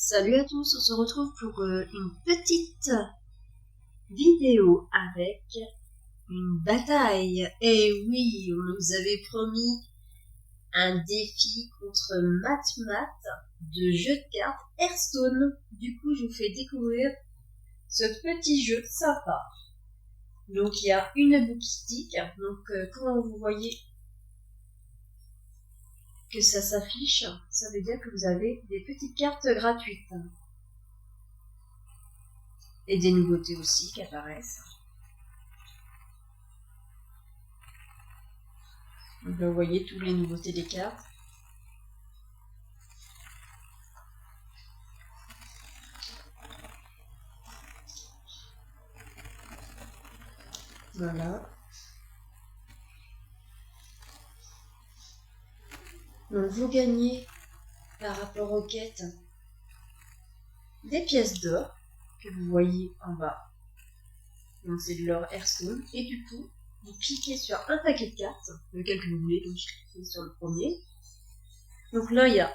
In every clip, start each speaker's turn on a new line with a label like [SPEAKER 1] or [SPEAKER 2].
[SPEAKER 1] Salut à tous, on se retrouve pour une petite vidéo avec une bataille. Et oui, on nous avait promis un défi contre Matmat de jeu de cartes Hearthstone. Du coup, je vous fais découvrir ce petit jeu sympa. Donc, il y a une boutique. Donc, quand vous voyez que ça s'affiche, ça veut dire que vous avez des petites cartes gratuites. Et des nouveautés aussi qui apparaissent. Donc là, vous voyez toutes les nouveautés des cartes. Voilà. Donc vous gagnez par rapport aux quêtes des pièces d'or que vous voyez en bas. Donc c'est de l'or Hearthstone. Et du coup, vous cliquez sur un paquet de cartes, lequel que vous voulez. Donc je clique sur le premier. Donc là, il y a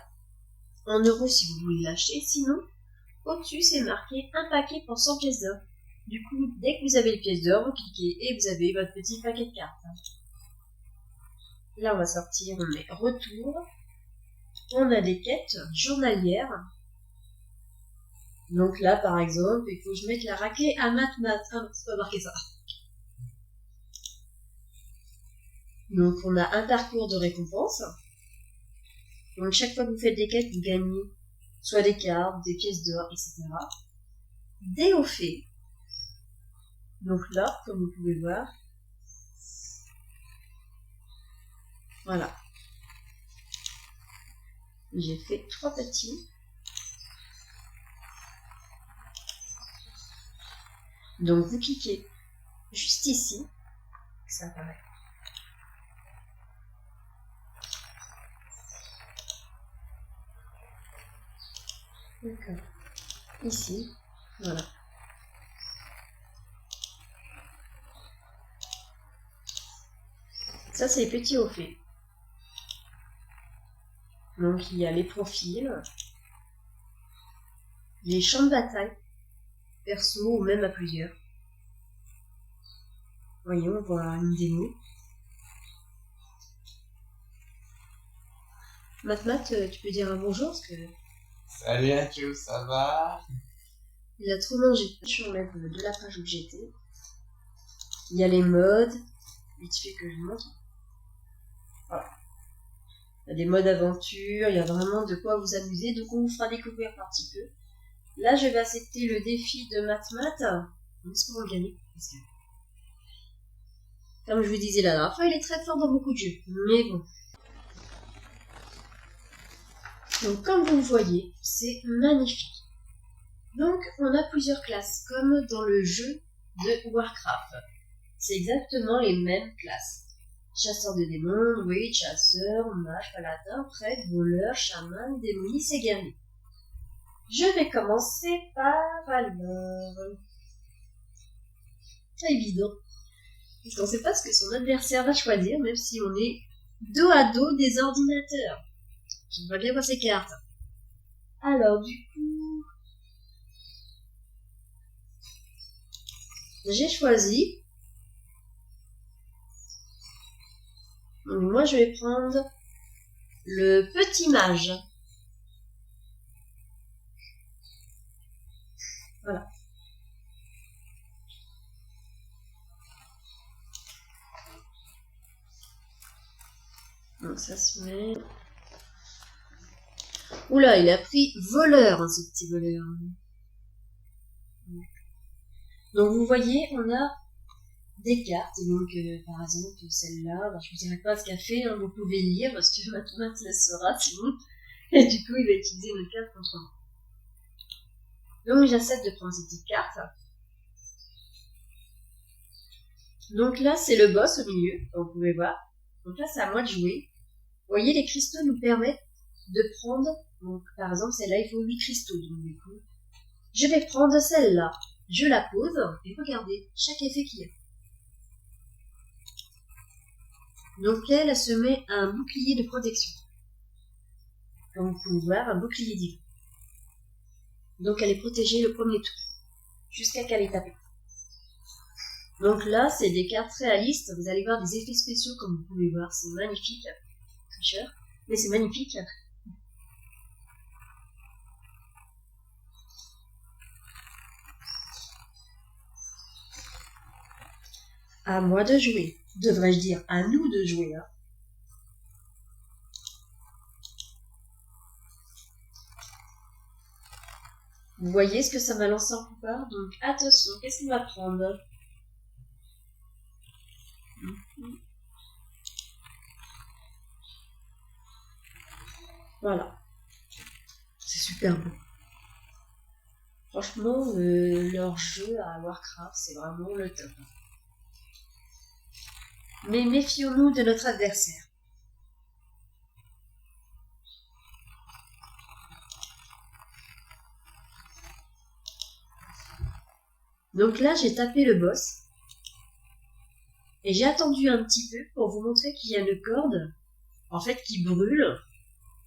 [SPEAKER 1] 1 euro si vous voulez l'acheter. Sinon, au-dessus, c'est marqué un paquet pour 100 pièces d'or. Du coup, dès que vous avez les pièces d'or, vous cliquez et vous avez votre petit paquet de cartes. Là, on va sortir, on met retour. On a des quêtes journalières. Donc là, par exemple, il faut que je mette la raclée à Matmat. Ah non, c'est pas marqué ça. Donc on a un parcours de récompense. Donc chaque fois que vous faites des quêtes, vous gagnez soit des cartes, des pièces d'or, etc. Des hauts faits. Donc là, comme vous pouvez voir, voilà. J'ai fait 3 petits. Donc vous cliquez juste ici, ça apparaît. D'accord. Ici, voilà. Ça, c'est les petits hauts faits. Donc il y a les profils, les champs de bataille, perso ou même à plusieurs. Voyons, on voit une démo. Matmat, tu peux dire un bonjour parce que...
[SPEAKER 2] Salut Atio, ça va?
[SPEAKER 1] Il a trop mangé. Je enlève de la page où j'étais. Il y a les modes. Vite fait que je montre. Voilà. Il y a des modes aventure. Il y a vraiment de quoi vous amuser. Donc on vous fera découvrir un petit peu. Là, je vais accepter le défi de Matmat. On espère le gagner. Parce que... comme je vous disais la dernière fois, il est très fort dans beaucoup de jeux. Mais bon. Donc comme vous le voyez, c'est magnifique. Donc on a plusieurs classes, comme dans le jeu de Warcraft. C'est exactement les mêmes classes. Chasseur de démons, druide, chasseur, mage, paladin, prêtre, voleur, chaman, démoniste et guerrier. Je vais commencer par alors... C'est évident. Parce qu'on ne sait pas ce que son adversaire va choisir, même si on est dos à dos des ordinateurs. J'aimerais bien voir ses cartes. Alors, du coup... j'ai choisi... donc moi, je vais prendre le petit mage. Voilà. Donc ça se met... oula, il a pris voleur, hein, ce petit voleur. Donc vous voyez, on a des cartes. Donc par exemple, celle-là, je ne vous dirai pas ce qu'elle fait, hein, vous pouvez lire, parce que Matmat la saura sinon. Et du coup, il va utiliser une carte contre moi. Donc j'accepte de prendre ces petites cartes. Donc là, c'est le boss au milieu, comme vous pouvez voir. Donc là, c'est à moi de jouer. Vous voyez, les cristaux nous permettent de prendre, donc par exemple, celle-là, il faut 8 cristaux. Donc du coup, je vais prendre celle-là. Je la pose, et regardez, chaque effet qu'il y a. Donc elle se met un bouclier de protection. Comme vous pouvez voir, un bouclier divin. Donc elle est protégée le premier tour, jusqu'à qu'elle ait tapé. Donc là, c'est des cartes réalistes. Vous allez voir des effets spéciaux, comme vous pouvez voir. C'est magnifique. Très cher, mais c'est magnifique. À moi de jouer. Devrais-je dire à nous de jouer, hein. Vous voyez ce que ça m'a lancé en plupart? Donc attention, qu'est-ce qu'il va prendre? Voilà. C'est super beau. Franchement, leur jeu à Warcraft, c'est vraiment le top. Mais méfions-nous de notre adversaire. Donc là, j'ai tapé le boss. Et j'ai attendu un petit peu pour vous montrer qu'il y a une corde, en fait, qui brûle.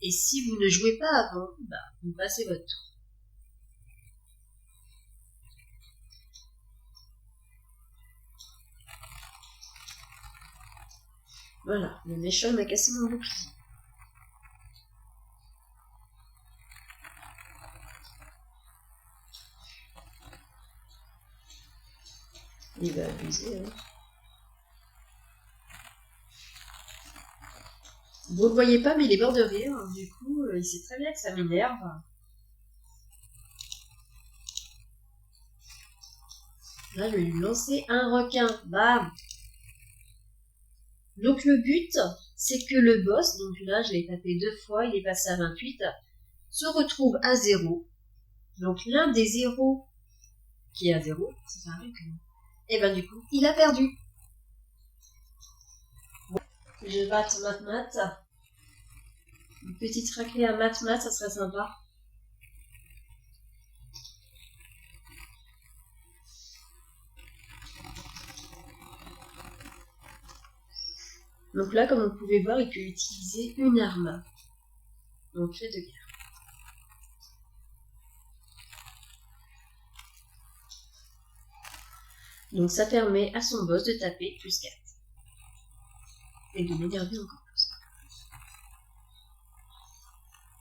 [SPEAKER 1] Et si vous ne jouez pas avant, bah, vous passez votre tour. Voilà, le méchant m'a cassé mon bouclier. Il va abuser, hein. Vous le voyez pas, mais il est mort de rire. Du coup, il sait très bien que ça m'énerve. Là, je vais lui lancer un requin. Bam! Donc le but, c'est que le boss, donc là, je l'ai tapé 2 fois, il est passé à 28, se retrouve à 0. Donc l'un des 0 qui est à 0, c'est un requin. Et ben du coup, il a perdu. Je batte mat. Une petite raclée à mat, ça serait sympa. Donc là, comme vous pouvez voir, il peut utiliser une arme. Donc fait de guerre. Donc ça permet à son boss de taper plus 4. Et de m'énerver encore plus.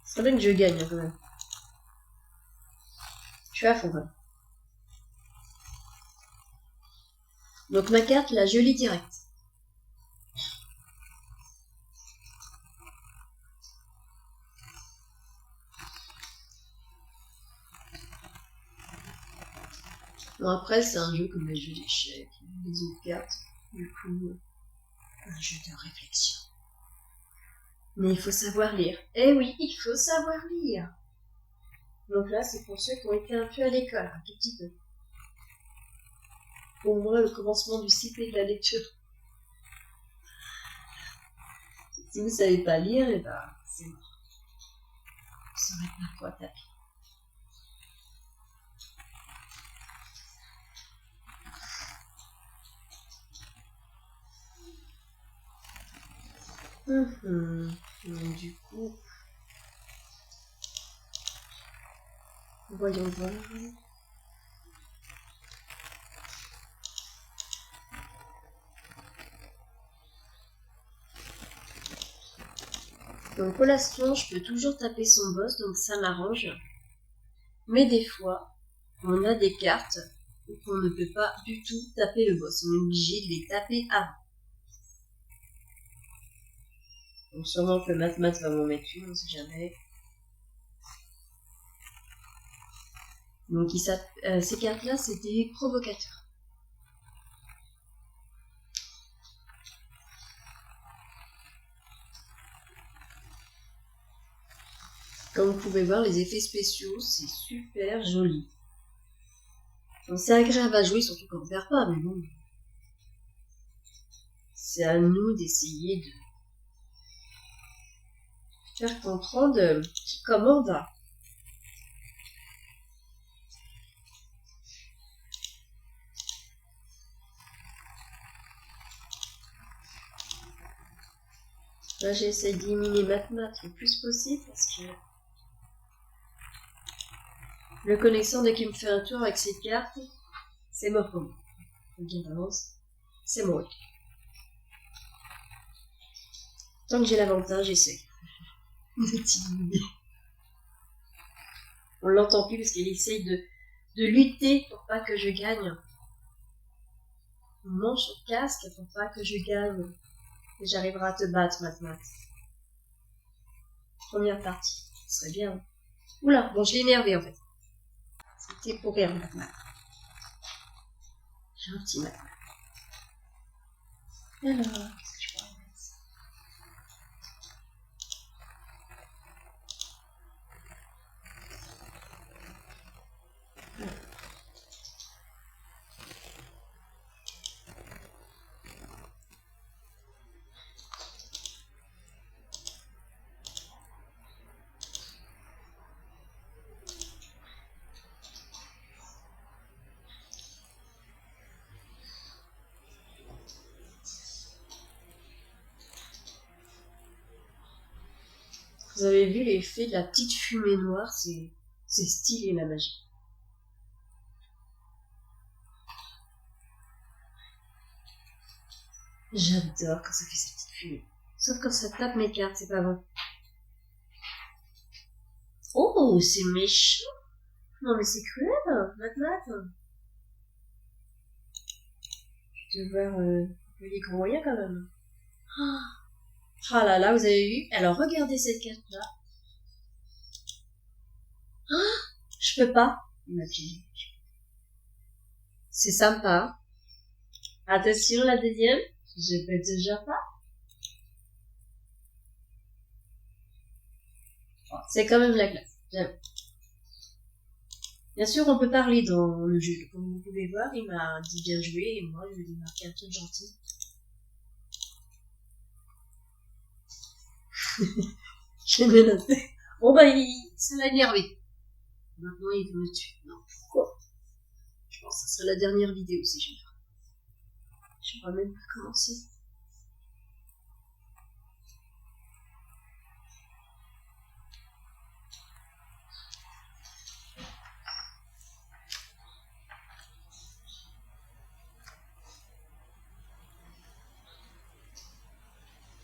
[SPEAKER 1] C'est bien que je gagne quand même. Je suis à fond. Hein. Donc ma carte, là, je lis direct. Bon après, c'est un jeu comme les jeux d'échecs, les autres cartes. Du coup, un jeu de réflexion. Mais il faut savoir lire. Eh oui, il faut savoir lire. Donc là, c'est pour ceux qui ont été un peu à l'école, un tout petit peu. Pour moi, le commencement du cycle de la lecture. Si vous ne savez pas lire, et ben, c'est mort. Vous saurez pas quoi taper. Donc, du coup, voyons voir. Donc pour l'instant, je peux toujours taper son boss, donc ça m'arrange. Mais des fois, on a des cartes où on ne peut pas du tout taper le boss. On est obligé de les taper avant. Donc sûrement que le mat va m'en mettre une, on sait jamais. Donc ces cartes-là, c'est des provocateurs. Comme vous pouvez voir, les effets spéciaux, c'est super joli. Donc c'est agréable à jouer, surtout quand on ne perd pas, mais bon. C'est à nous d'essayer de faire comprendre comment on va. Là, j'essaie d'éliminer mat le plus possible parce que Le connaissant, dès qu'il me fait un tour avec ses cartes, c'est mort pour moi. Bien d'avance, c'est mort. Tant que j'ai l'avantage, j'essaie. On l'entend plus parce qu'il essaye de lutter pour pas que je gagne. On mange son casque pour pas que je gagne. Et j'arriverai à te battre, Matmat. Première partie. Ce serait bien. Oula, bon, je l'ai énervé en fait. C'était pour rire, Matmat. Gentil, Matmat. Alors, qu'est-ce que je pourrais mettre? Vous avez vu l'effet de la petite fumée noire, c'est stylé la magie. J'adore quand ça fait cette petite fumée. Sauf quand ça tape mes cartes, c'est pas bon. Oh, c'est méchant. Non mais c'est cruel, Matmat. Je vais devoir les gros quand même. Ah là là, vous avez vu? Alors regardez cette carte-là. Ah, je peux pas. Il m'a piégé. C'est sympa. Attention, la deuxième. Je peux toujours pas. Oh, c'est quand même la classe. J'aime. Bien sûr, on peut parler dans le jeu. Comme vous pouvez voir, il m'a dit bien joué et moi, je lui ai marqué un truc gentil. Je l'ai noté. Bon bah, ça l'a énervé. Maintenant, il veut me tuer. Non, pourquoi? Je pense que ça sera la dernière vidéo si je vais faire. Je pourrais même pas commencer.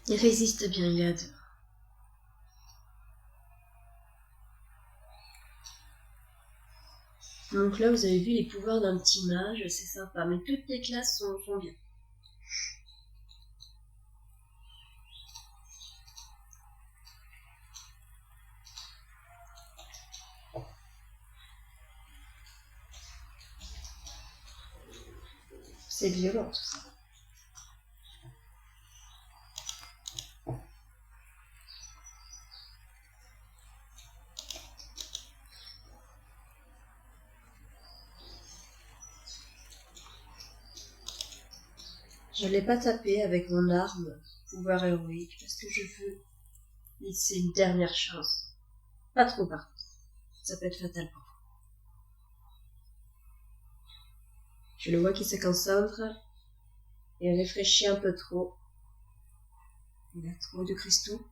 [SPEAKER 1] Il résiste bien, il est à deux. Donc là, vous avez vu les pouvoirs d'un petit mage, c'est sympa. Mais toutes les classes sont bien. C'est violent tout ça. Je l'ai pas tapé avec mon arme, pouvoir héroïque, parce que je veux laisser une dernière chance. Pas trop par contre. Ça peut être fatal pour vous. Je le vois qui se concentre et réfléchit un peu trop. Il a trop de cristaux.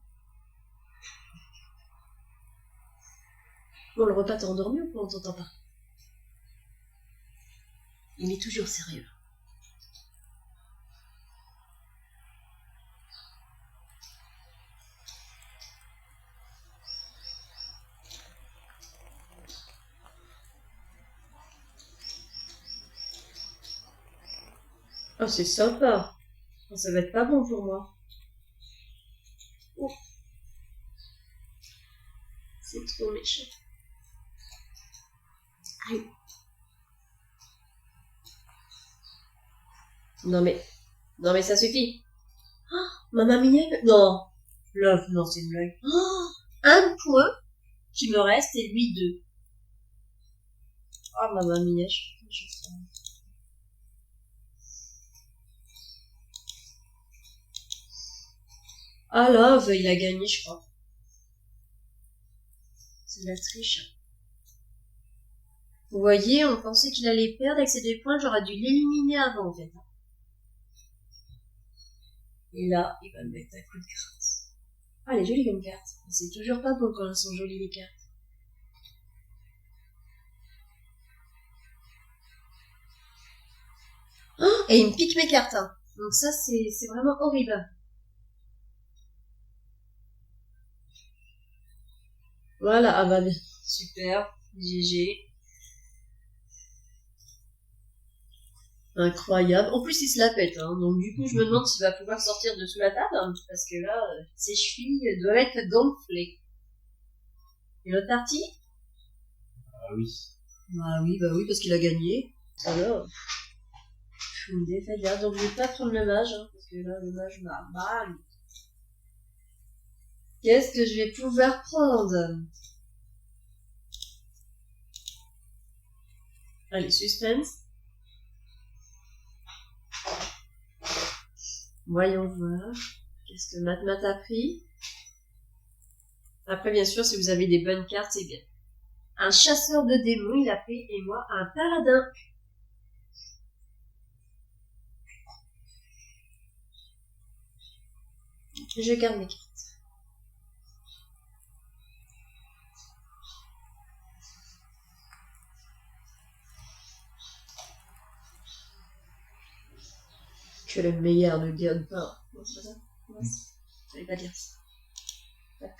[SPEAKER 1] Bon, le repas t'a endormi ou quoi? On t'entend pas. Il est toujours sérieux. Oh, c'est sympa. Oh, ça va être pas bon pour moi. Oh. C'est trop méchant. Aïe. Non mais ça suffit. Oh, maman mignonne. Non. Love, non, c'est une blague. Oh, un point qui me reste et lui deux. Oh, maman mignonne. Ah, Love, il a gagné, je crois. C'est de la triche. Vous voyez, on pensait qu'il allait perdre avec ses 2 points, j'aurais dû l'éliminer avant, en fait. Et là, il va me mettre un coup de grâce. Ah, elle est jolie comme carte. C'est toujours pas bon quand elles sont jolies, les cartes. Et il me pique mes cartes. Hein. Donc ça, c'est vraiment horrible. Voilà, ah bah super, GG. Incroyable. En plus, il se la pète. Hein. Donc du coup, je me demande s'il va pouvoir sortir de sous la table. Hein, parce que là, ses chevilles doivent être gonflées. Et l'autre partie?
[SPEAKER 2] Ah oui.
[SPEAKER 1] Bah oui, parce qu'il a gagné. Alors, je suis une défaite là. Donc je vais pas prendre le mage. Hein, parce que là, le mage m'a mal. Qu'est-ce que je vais pouvoir prendre? Allez, suspense. Voyons voir. Qu'est-ce que Matmat a pris? Après, bien sûr, si vous avez des bonnes cartes, c'est bien. Un chasseur de démons, il a pris, et moi, un paladin. Je garde mes cartes. Que le meilleur ne gagne pas. Non, c'est pas ça. Non, je vais pas dire ça. D'accord.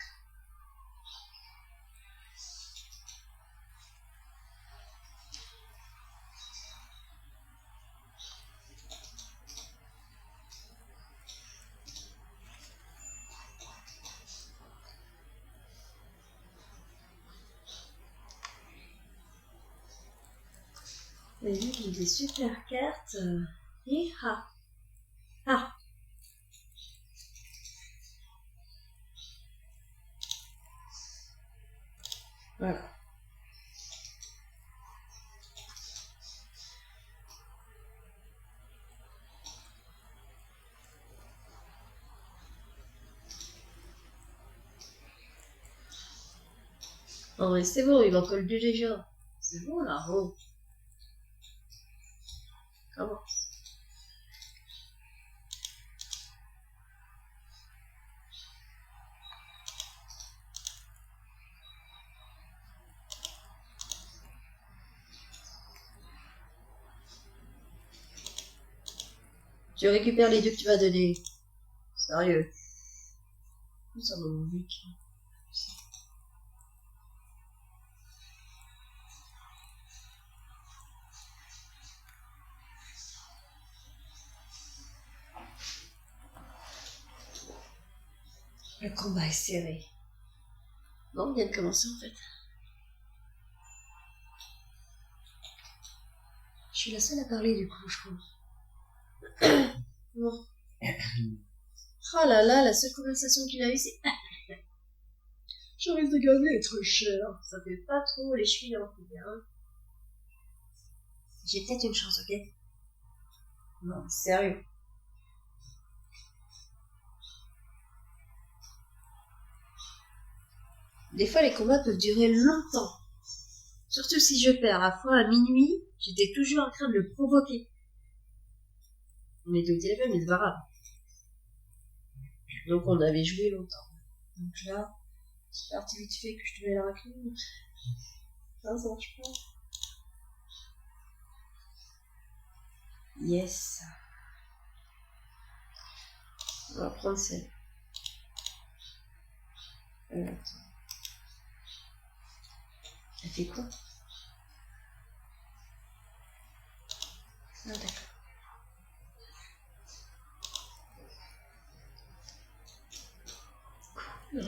[SPEAKER 1] Et vu qu'il y a des super cartes. Et ah. Ah. Voilà. Non mais c'est bon, il va coller du déjà. C'est bon là, oh. Comment? Tu récupères les deux que tu vas donner. Sérieux. Ça va mon but. Le combat est serré. Bon, on vient de commencer en fait. Je suis la seule à parler du coup, je crois. Bon. Oh là là, la seule conversation qu'il a eue, c'est je risque de gagner être cher. Ça fait pas trop les chevilles en tout cas. Hein. J'ai peut-être une chance, ok? Non, sérieux. Des fois, les combats peuvent durer longtemps. Surtout si je perds. À fois à minuit, j'étais toujours en train de le provoquer. On était au téléphone, mais c'est pas grave. Donc on avait joué longtemps. Donc là, c'est parti vite fait que je te mets la raclée. Non, ça marche pas. Yes. On va prendre celle. Attends. Elle fait quoi? Ah d'accord. Cool.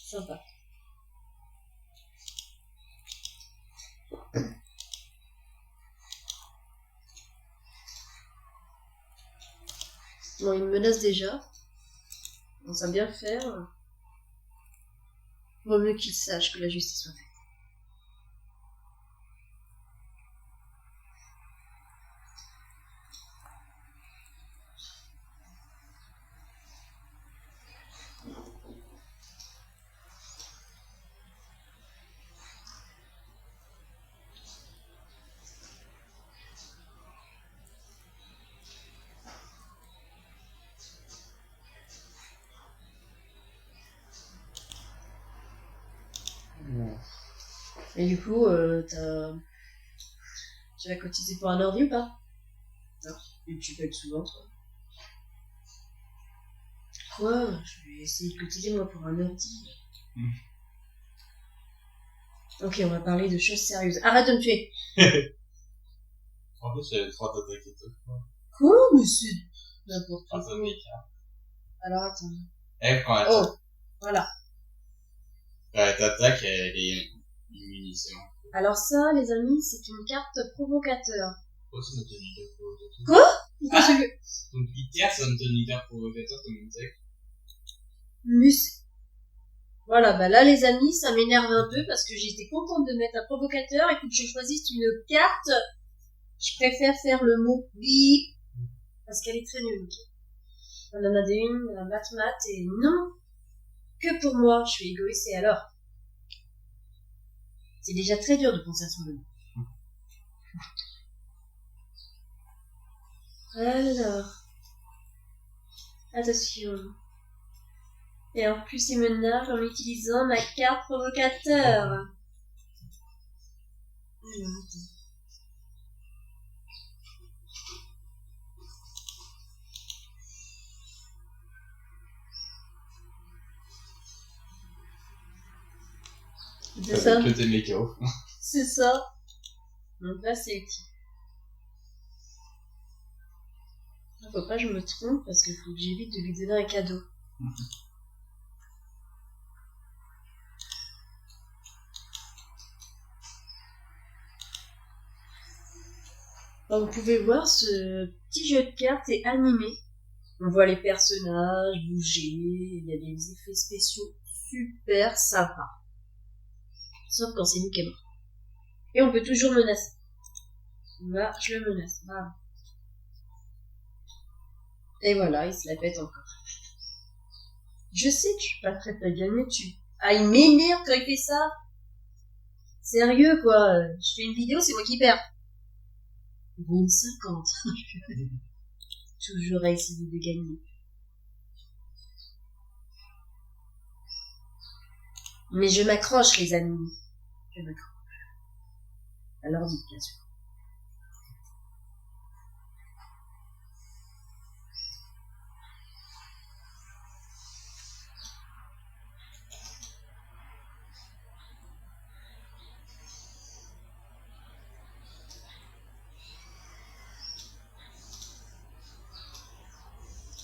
[SPEAKER 1] Sympa. Bon, il me menace déjà. On sait bien faire. Vaut mieux qu'il sache que la justice soit faite. Et du coup, Tu vas cotiser pour un ordi ou pas? Non. Et tu payes souvent, toi. Quoi? Je vais essayer de cotiser, moi, pour un ordi. Ok, on va parler de choses sérieuses. Arrête de me tuer!
[SPEAKER 2] En plus, j'avais 3 d'attaquer deux fois.
[SPEAKER 1] Quoi? Mais c'est n'importe quoi.
[SPEAKER 2] 3 d'écart.
[SPEAKER 1] Alors, attends.
[SPEAKER 2] Elle, quand elle
[SPEAKER 1] Oh! Voilà.
[SPEAKER 2] t'attaque, elle est une munition.
[SPEAKER 1] Alors ça, les amis, c'est une carte provocateur.
[SPEAKER 2] Oh, c'est notre unitaire provocateur.
[SPEAKER 1] Quoi?
[SPEAKER 2] Donc, Peter, c'est notre unitaire provocateur, comme on sait.
[SPEAKER 1] Mais voilà, bah là, les amis, ça m'énerve un peu parce que j'étais contente de mettre un provocateur et que je choisisse une carte. Je préfère faire le mot bip parce qu'elle est très nulle. On en a une, la mat, et non, que pour moi, je suis égoïste et alors? C'est déjà très dur de penser à son nom. Alors, attention. Et en plus, il me nargue en utilisant ma carte provocateur. Alors, attends. C'est ça.
[SPEAKER 2] Que t'es mécano.
[SPEAKER 1] C'est ça. Donc là, c'est qui? Faut pas que je me trompe parce qu'il faut que j'évite de lui donner un cadeau. Alors, vous pouvez voir, ce petit jeu de cartes est animé. On voit les personnages bouger, il y a des effets spéciaux super sympas. Sauf quand c'est nous qui est mort. Et on peut toujours menacer. Là, je le menace. Voilà. Et voilà, il se la pète encore. Je sais que je suis pas prête à gagner, Ah, il m'énerve quand il fait ça. Sérieux, quoi. Je fais une vidéo, c'est moi qui perds. Bon, 50. Toujours à essayer de gagner. Mais je m'accroche, les amis. Je m'accroche. Alors dites, bien sûr.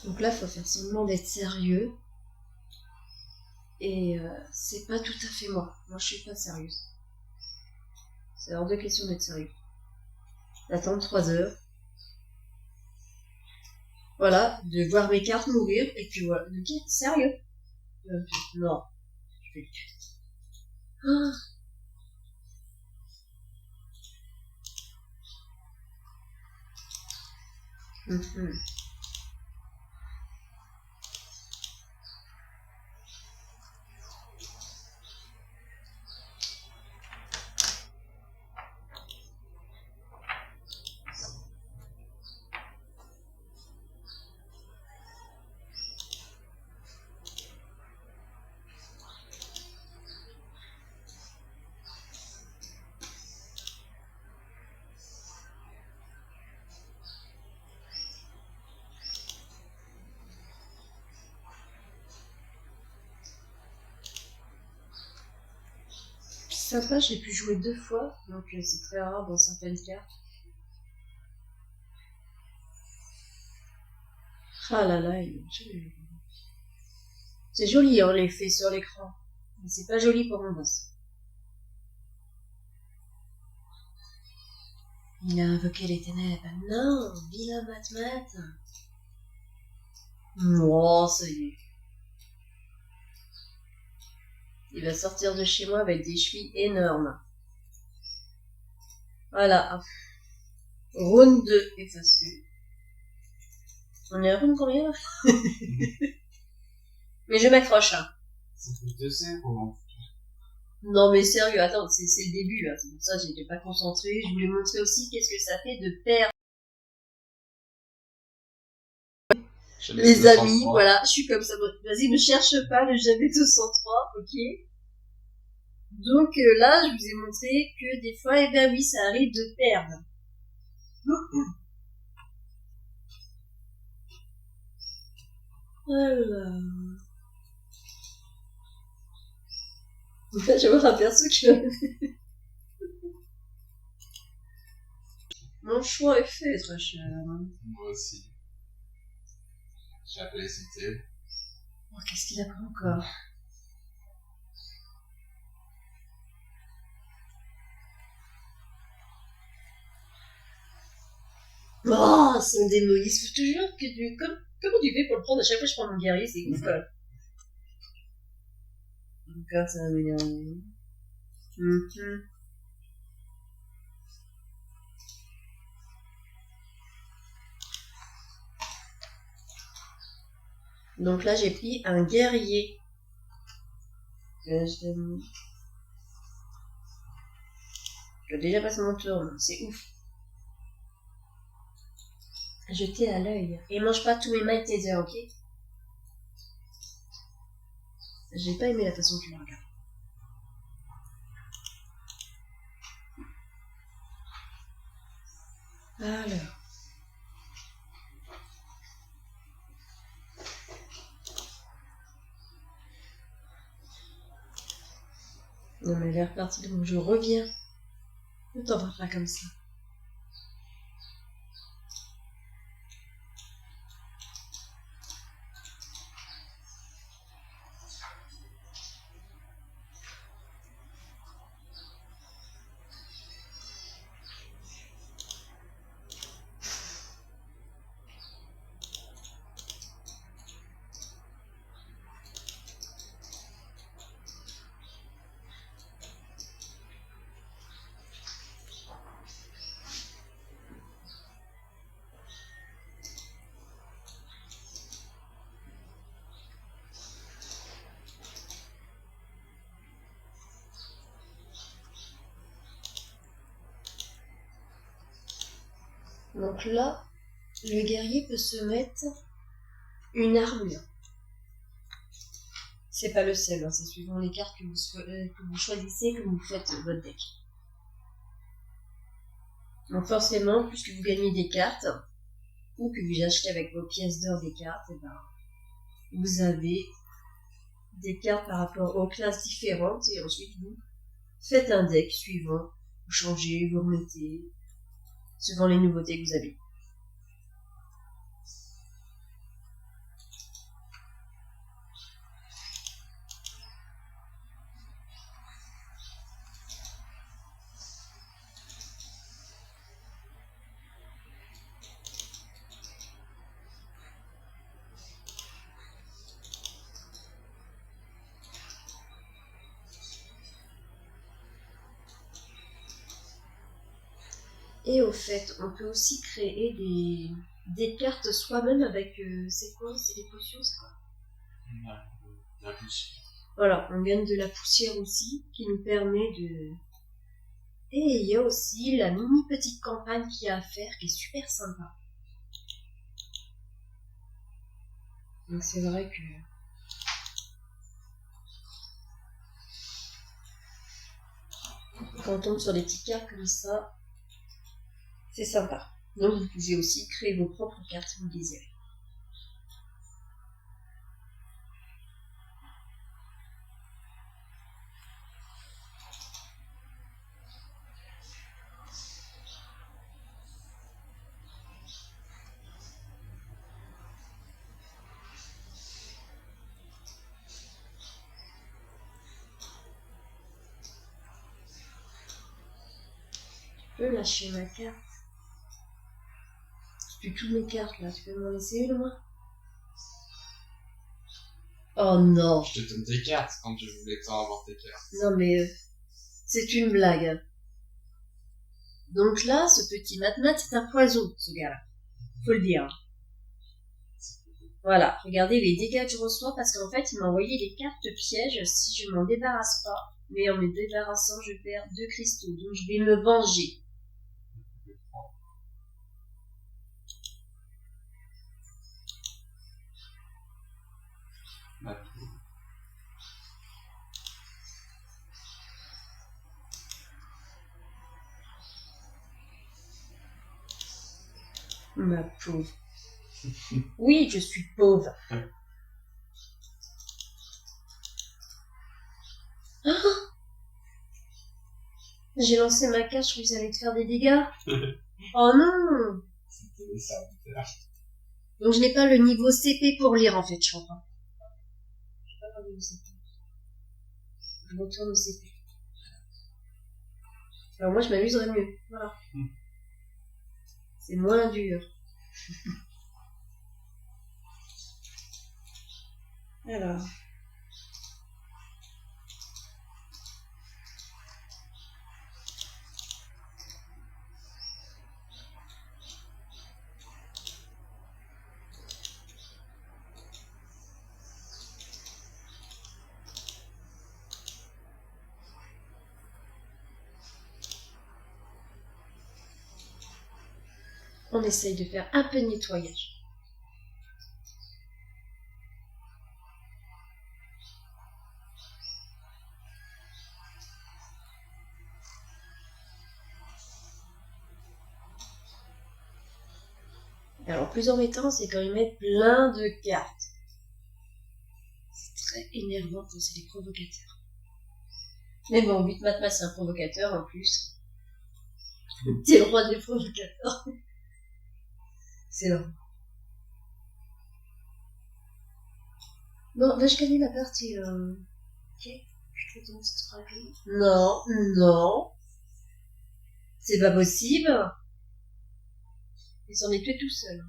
[SPEAKER 1] Donc là, il faut faire semblant d'être sérieux. Et c'est pas tout à fait moi. Moi, je suis pas sérieuse. C'est hors de question d'être sérieux. D'attendre 3 heures. Voilà, de voir mes cartes mourir. Et puis voilà. Ok, sérieux. Non. Je vais le tuer. Ah. Sympa, j'ai pu jouer 2 fois, donc c'est très rare dans certaines cartes. Ah là là, c'est joli en l'effet sur l'écran, mais c'est pas joli pour mon boss. Il a invoqué les ténèbres. Non, vilain Matmat. Oh, ça y est. Il va sortir de chez moi avec des chevilles énormes. Voilà. Round 2 effacé. On est à round combien? Mais je m'accroche. Hein.
[SPEAKER 2] C'est plus de ça, comment?
[SPEAKER 1] Non mais sérieux, attends, c'est le début. Hein. C'est pour ça que j'étais pas concentrée. Je voulais montrer aussi qu'est-ce que ça fait de perdre. Les amis, voilà, je suis comme ça. Vas-y, ne cherche pas le jamais 203, ok? Donc là, je vous ai montré que des fois, eh ben oui, ça arrive de perdre. Alors... Je me aperçu que... Mon choix est fait, très cher.
[SPEAKER 2] Moi aussi. J'ai appelé Cité.
[SPEAKER 1] Oh, qu'est-ce qu'il a pas encore? Oh, ça me démolisse. Faut toujours que tu... Comment tu fais pour le prendre? À chaque fois, je prends mon guerrier, c'est ouf, quoi. Encore, ça va m'énerver. Donc là, j'ai pris un guerrier. Je dois déjà passer mon tour, c'est ouf. Jeter à l'œil. Et mange pas tous mes Might Tether, ok? J'ai pas aimé la façon que tu me regardes. Alors. Non mais elle est repartie, donc je reviens. Ne t'en va pas comme ça. Donc là, le guerrier peut se mettre une armure. C'est pas le seul, hein, c'est suivant les cartes que vous choisissez, que vous faites votre deck. Donc forcément, plus que vous gagnez des cartes, ou que vous achetez avec vos pièces d'or des cartes, et ben, vous avez des cartes par rapport aux classes différentes, et ensuite vous faites un deck suivant, vous changez, vous remettez, suivant les nouveautés que vous avez. Et au fait, on peut aussi créer des cartes soi-même avec... c'est quoi? C'est des potions, c'est quoi?
[SPEAKER 2] La poussière.
[SPEAKER 1] Voilà, on gagne de la poussière aussi, qui nous permet de... Et il y a aussi la mini petite campagne qu'il y a à faire, qui est super sympa. Donc c'est vrai que... Quand on tombe sur des petites cartes comme ça, c'est sympa. Donc vous pouvez aussi créer vos propres cartes si vous le désirez. Je peux lâcher ma carte. Tu peux toutes mes cartes là, tu peux m'en laisser une moi? Oh non!
[SPEAKER 2] Je te donne tes cartes quand je voulais t'en avoir tes cartes.
[SPEAKER 1] Non mais c'est une blague. Donc là, ce petit Matmat, c'est un poison, ce gars-là. Faut le dire. Voilà, regardez les dégâts que je reçois parce qu'en fait, il m'a envoyé des cartes pièges si je m'en débarrasse pas. Mais en me débarrassant, je perds 2 cristaux. Donc je vais me venger. Ma pauvre. Oui, je suis pauvre. Ah, j'ai lancé ma cage, je croyais que ça allait te faire des dégâts. Oh non!
[SPEAKER 2] C'était des serviteurs.
[SPEAKER 1] Donc je n'ai pas le niveau CP pour lire en fait, je crois. Je pas le niveau CP. Je retourne au CP. Alors moi je m'amuserais mieux. Voilà. C'est moins dur. Alors. On essaye de faire un peu de nettoyage. Alors, plus embêtant, c'est quand ils mettent plein de cartes. C'est très énervant quand c'est des provocateurs. Mais bon, 8 Matma, c'est un provocateur en plus. T'es le roi des provocateurs. C'est là. Bon, vais-je gagner la partie là? Ok. Je te donne cette règle. Non, non. C'est pas possible. Il s'en est tué tout seul.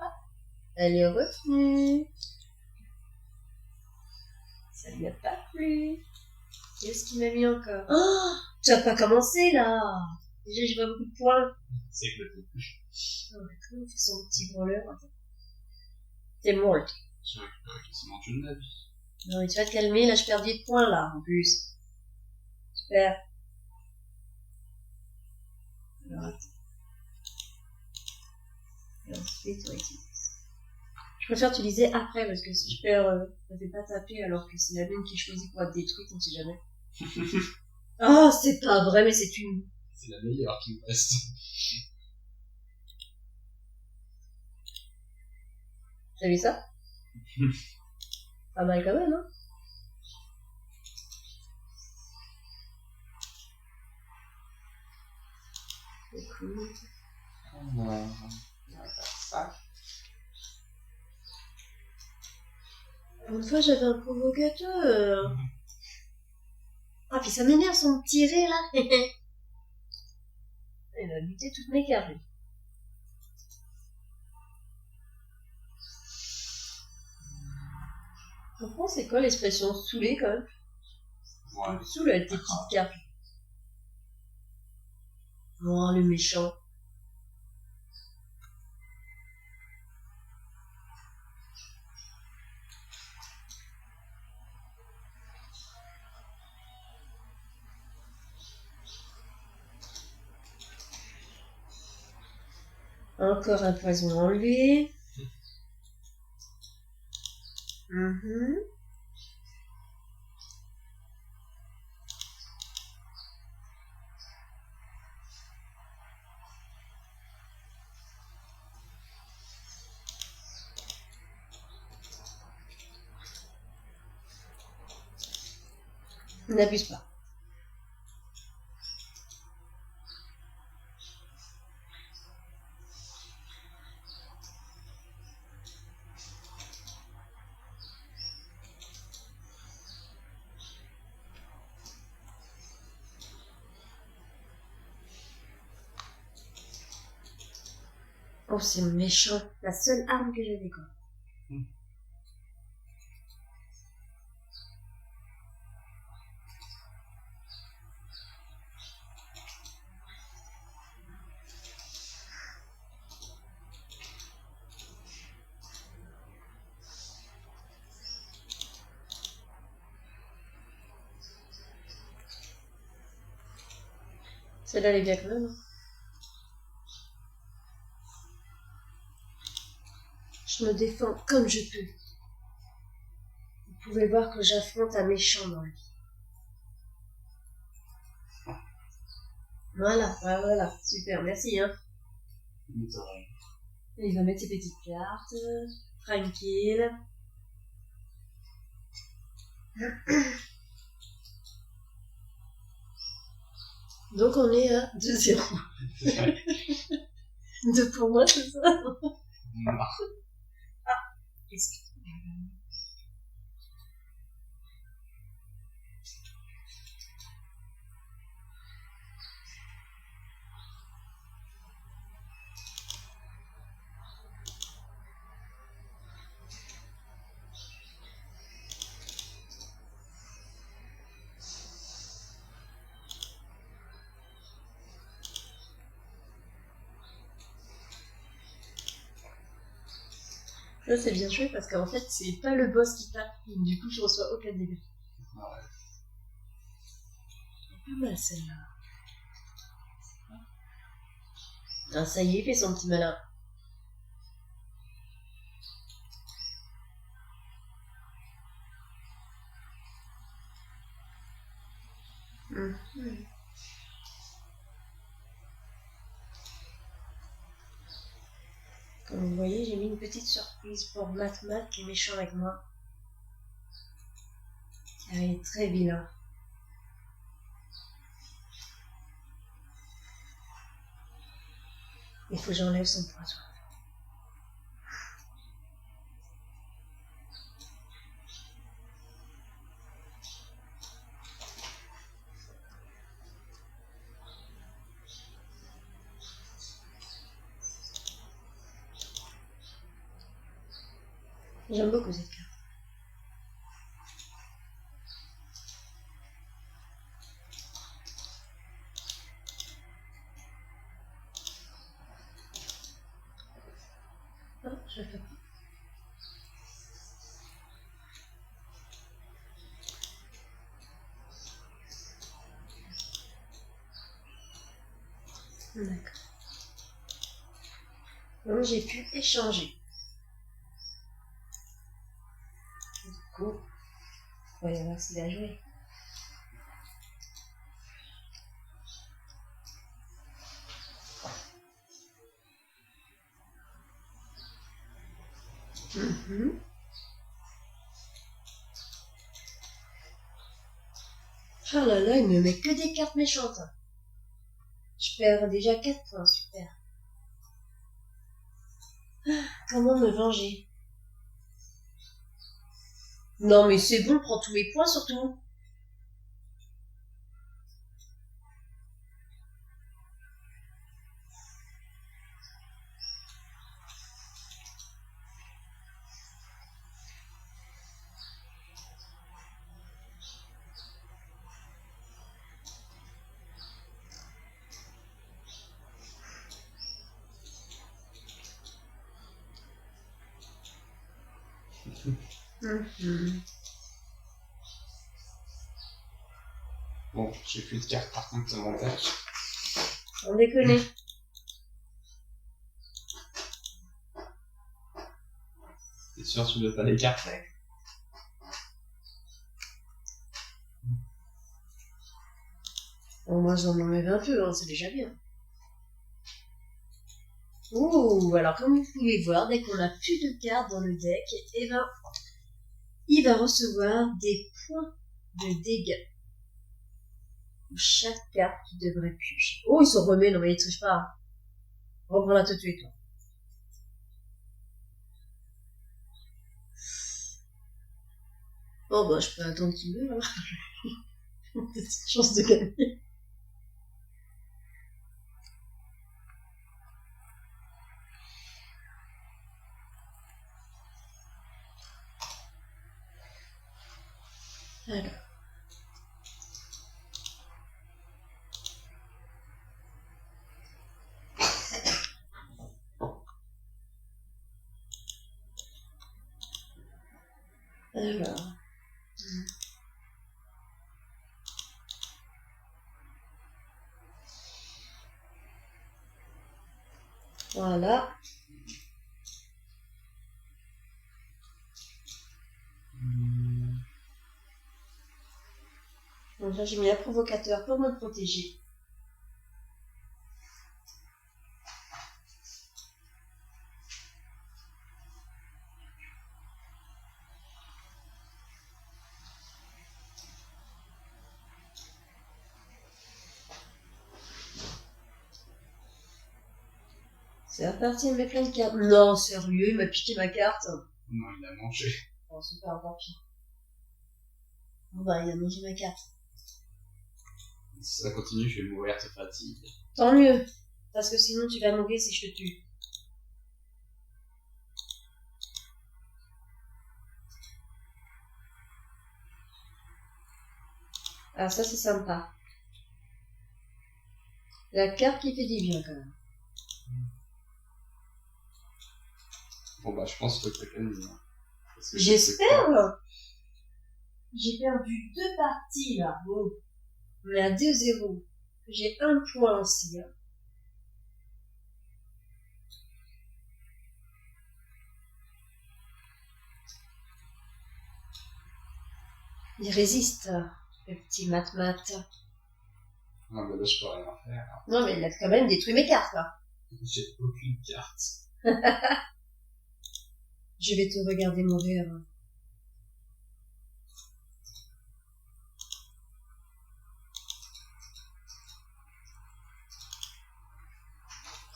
[SPEAKER 1] Ah, elle est revenue. Ça lui a pas plu. Qu'est-ce qu'il m'a mis encore? Oh, tu vas pas commencer là. Déjà, j'ai pas beaucoup de points.
[SPEAKER 2] C'est que le
[SPEAKER 1] Oh, comment on fait son petit branleur? T'es mort.
[SPEAKER 2] Je récupère quasiment toute ma vie.
[SPEAKER 1] Non, mais tu vas te calmer, là je perds 10 points là, en plus. Super. Alors attends. Et ensuite, on utilise. Je préfère utiliser après, parce que si je perds, ça fait pas taper alors que c'est la lune qui choisit pour être détruite, on sait jamais. Oh, c'est pas vrai, mais c'est une...
[SPEAKER 2] C'est la meilleure qui me reste.
[SPEAKER 1] T'as vu ça? Pas mal quand même, hein? C'est cool.
[SPEAKER 2] On va faire ça.
[SPEAKER 1] Une fois, j'avais un provocateur. Ah, puis ça m'énerve son petit rire, là. Il a buté toutes mes cartes. Comprends, c'est quoi l'expression saoulée, quand même?
[SPEAKER 2] Ouais.
[SPEAKER 1] Tu me saoules avec tes petites cartes. Oh, le méchant. Encore un poison enlevé. N'abuse pas. Oh, c'est méchant. La seule arme que j'avais, quoi. Celle-là, elle est bien quand même. Hein. Je me défends comme je peux. Vous pouvez voir que j'affronte un méchant dans la vie. Voilà, super, merci, hein. Et il va mettre ses petites cartes. Tranquille. Donc on est à 2-0. 2 pour moi, c'est ça? Qu'est-ce que... Là, c'est bien joué parce qu'en fait, c'est pas le boss qui tape. Du coup, je reçois aucun dégât.
[SPEAKER 2] Ouais.
[SPEAKER 1] C'est pas mal celle-là. Ah, ça y est, il fait son petit malin. Comme vous voyez, j'ai mis une petite surprise pour Matmat qui est méchant avec moi. Car il est très vilain. Il faut que j'enlève son poison. J'aime beaucoup cette carte. Oh, je le fais pas. D'accord. Donc j'ai pu échanger. Du coup, voyons voir s'il a joué. Oh là là, il me met que des cartes méchantes. Je perds déjà 4 points, super. Comment me venger? Non mais c'est bon, prends tous mes points surtout.
[SPEAKER 2] Bon, j'ai plus de cartes par contre, ça m'empêche.
[SPEAKER 1] On déconne.
[SPEAKER 2] T'es sûr que tu veux pas les cartes?
[SPEAKER 1] Bon, moi j'en enlève un peu, hein, c'est déjà bien. Ouh, alors comme vous pouvez voir, dès qu'on a plus de cartes dans le deck, eh ben, il va recevoir des points de dégâts. Pour chaque carte qui devrait piocher. Oh, il se remet, non mais il triche pas. Reprends-la tout de suite. Oh bah je peux attendre qu'il meure alors. Petite chance de gagner. Alors. Alors. Voilà. Donc là j'ai mis un provocateur pour me protéger. C'est reparti, il met plein de cartes. Non, sérieux, il m'a piqué ma carte.
[SPEAKER 2] Non, il a mangé.
[SPEAKER 1] Oh, super, tant pis. Bon bah, il a mangé ma carte.
[SPEAKER 2] Si ça continue, je vais mourir de fatigue.
[SPEAKER 1] Tant mieux, parce que sinon tu vas mourir si je te tue. Alors ça, c'est sympa. La carte qui fait du bien, quand même.
[SPEAKER 2] Bon bah, je pense que t'as gagné.
[SPEAKER 1] J'espère. J'ai perdu 2 parties, là. Bon. On est à 2-0. J'ai 1 point aussi. Hein. Il résiste, le petit mat-mat.
[SPEAKER 2] Non, mais là, je peux rien faire.
[SPEAKER 1] Non, mais il a quand même détruit mes cartes, là.
[SPEAKER 2] J'ai aucune carte.
[SPEAKER 1] Je vais te regarder mourir.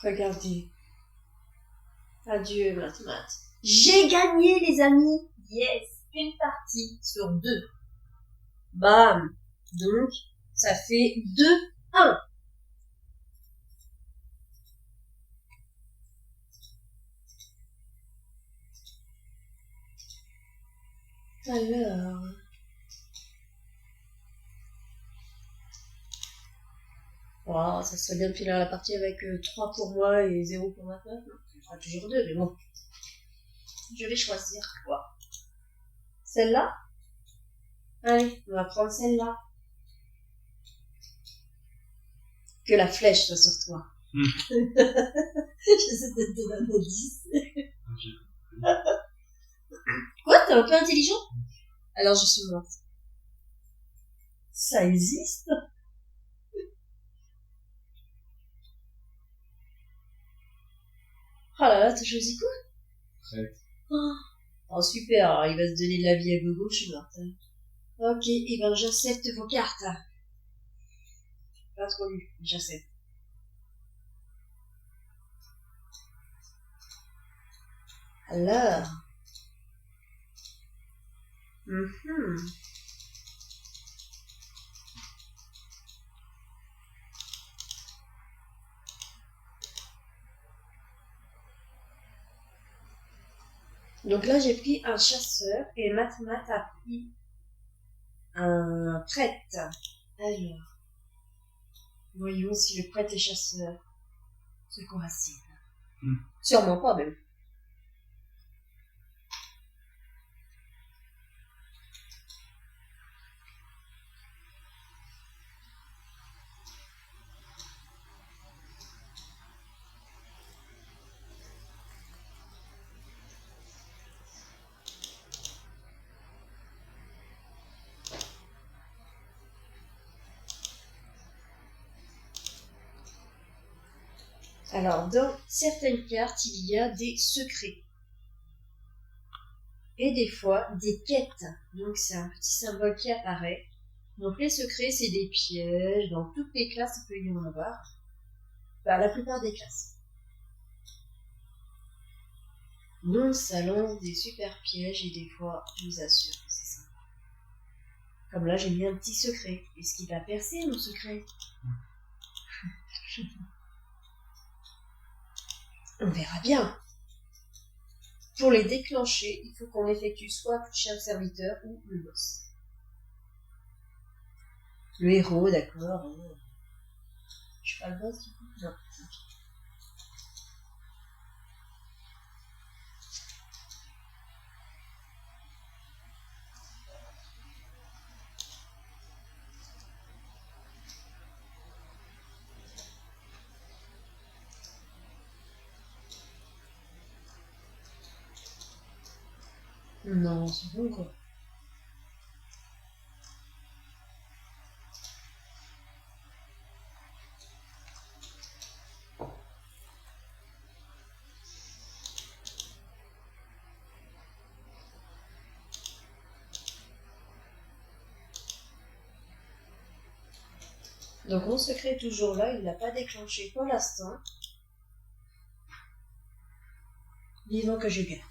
[SPEAKER 1] Regardez. Adieu, mat-mat. J'ai gagné, les amis. Yes. Une partie sur 2. Bam. Donc, ça fait 2-1. Alors... Wow, ça serait bien de finir la partie avec 3 pour moi et 0 pour ma femme. Il fera toujours 2, mais bon. Je vais choisir quoi? Celle-là? Allez, on va prendre celle-là. Que la flèche soit sur toi. J'essaie de te donner un indice. Quoi? T'es un peu intelligent? Alors je suis morte. Ça existe? Oh là là, t'as choisi quoi?
[SPEAKER 2] Prête.
[SPEAKER 1] Oh super, alors il va se donner de la vie à gogo, je suis morte. Ok, et ben j'accepte vos cartes. Pas trop lu, j'accepte. Alors. Donc là, j'ai pris un chasseur et Mat-Mat a pris un prêtre. Alors, voyons si le prêtre et chasseur se coïncident. Sûrement pas, même. Alors, dans certaines cartes, il y a des secrets. Et des fois, des quêtes. Donc, c'est un petit symbole qui apparaît. Donc, les secrets, c'est des pièges. Dans toutes les classes, il peut y en avoir. Bah, la plupart des classes. Donc, ça lance des super pièges et des fois, je vous assure que c'est sympa. Comme là, j'ai mis un petit secret. Est-ce qu'il va percer, mon secret? On verra bien. Pour les déclencher, il faut qu'on effectue soit toucher un serviteur ou le boss. Le héros, d'accord. Je suis pas le boss du coup? Non. Non, c'est bon quoi. Donc mon secret est toujours là, il l'a pas déclenché pour l'instant. Vivant que je gagne.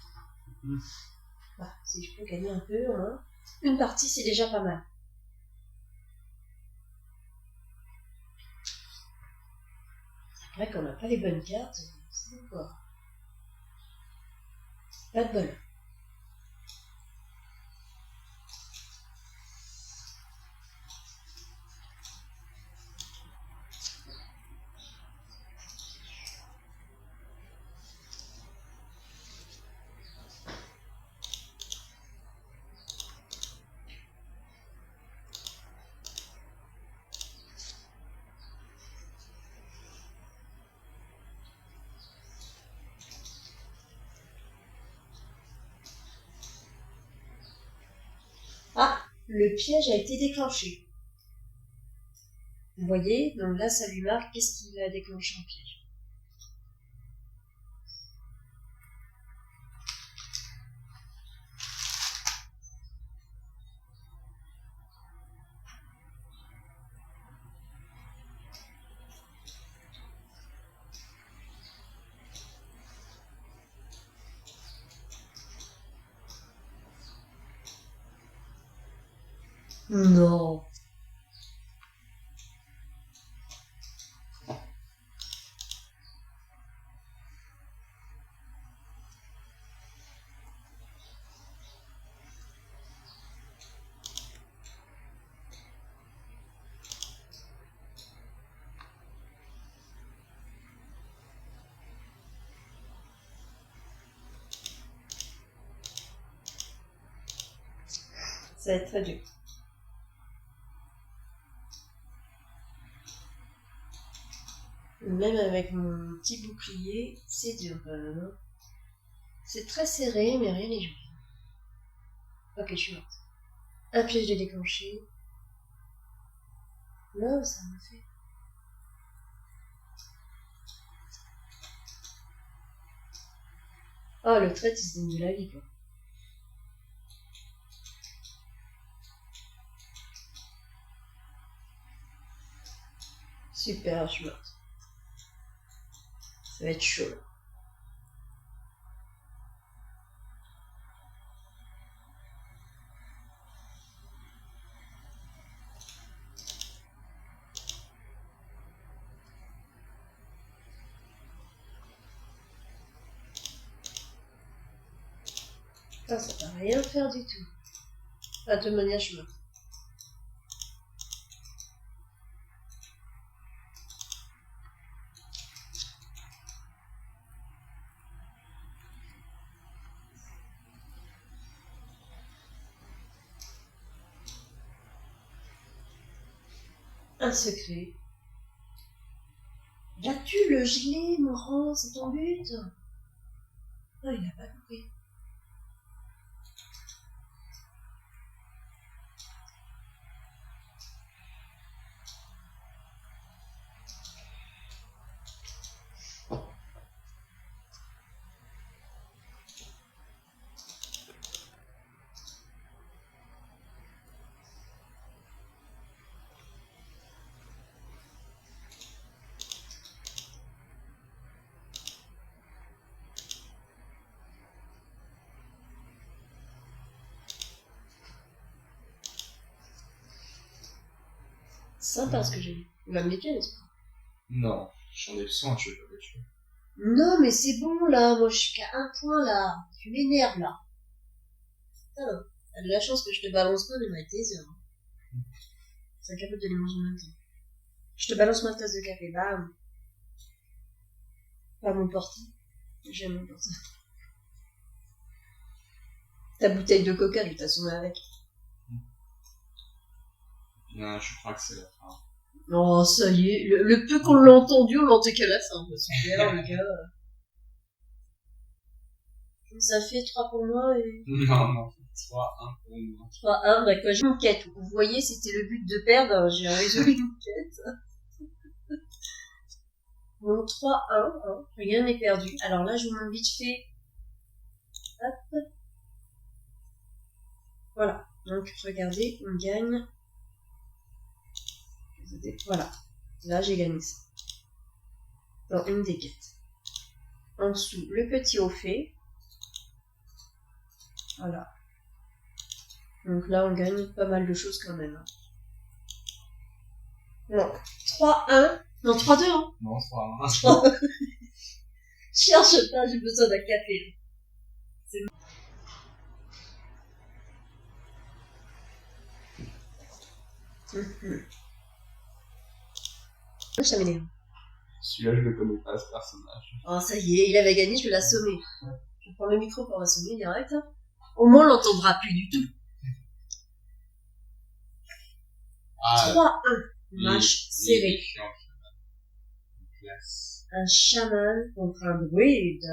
[SPEAKER 1] Voilà, si je peux gagner un peu, hein. Une partie, c'est déjà pas mal. Après, quand on n'a pas les bonnes cartes, c'est bon quoi. Pas de bol. Ah, le piège a été déclenché. Vous voyez, donc là, ça lui marque qu'est-ce qu'il a déclenché en piège. Non. Ça va être très dur. Même avec mon petit bouclier, c'est dur quand même. Hein. C'est très serré, mais rien n'est joué. Ok, je suis morte. Un piège de déclenché. Là, ça me fait. Oh, le trait, il se donne de la vie, quoi. Super, je suis morte. Ça va être chaud. Putain, ça va rien faire du tout. Ah, de toute manière, je suis morte. Un secret. Vas-tu le geler, Morand? C'est ton but? Ah, il n'a pas compris. Sympa ce que j'ai dit. Il va me les n'est-ce pas?
[SPEAKER 2] Non, j'en ai besoin, je vais pas le tuer.
[SPEAKER 1] Non, mais c'est bon là. Moi, je suis qu'à un point là. Tu m'énerves là. Putain, t'as de la chance que je te balance pas les Maltesers. Hein. C'est capable de les manger en même temps. Je te balance ma tasse de café. Bam. Pas mon porte. J'aime mon porte. Ta bouteille de coca, je t'assomme avec.
[SPEAKER 2] Non, je crois que c'est la fin.
[SPEAKER 1] Oh, ça y est. Le peu qu'on l'a entendu, on l'entend qu'à la fin. Super, les gars. Ça fait 3 pour moi et...
[SPEAKER 2] Non, 3-1 pour moi.
[SPEAKER 1] 3-1, bah quoi, j'ai une quête. Vous voyez, c'était le but de perdre, j'ai résolu une quête. Bon, 3-1, hein, rien n'est perdu. Alors là, je vous montre vite fait. Hop. Voilà. Donc, regardez, on gagne. Voilà. Là, j'ai gagné ça. Dans une des quêtes. En dessous, le petit au fait. Voilà. Donc là, on gagne pas mal de choses quand même. Non. 3-1. Non, 3-2, hein.
[SPEAKER 2] Non, 3-1.
[SPEAKER 1] Cherche pas, j'ai besoin d'un café. C'est ça m'énerve.
[SPEAKER 2] Celui-là, je le connais pas, ce personnage.
[SPEAKER 1] Oh, ça y est, il avait gagné, je vais l'assommer. Je prends le micro pour l'assommer direct. Hein. Au moins, on l'entendra plus du tout. 3-1. Match serré. Un chaman contre un druide.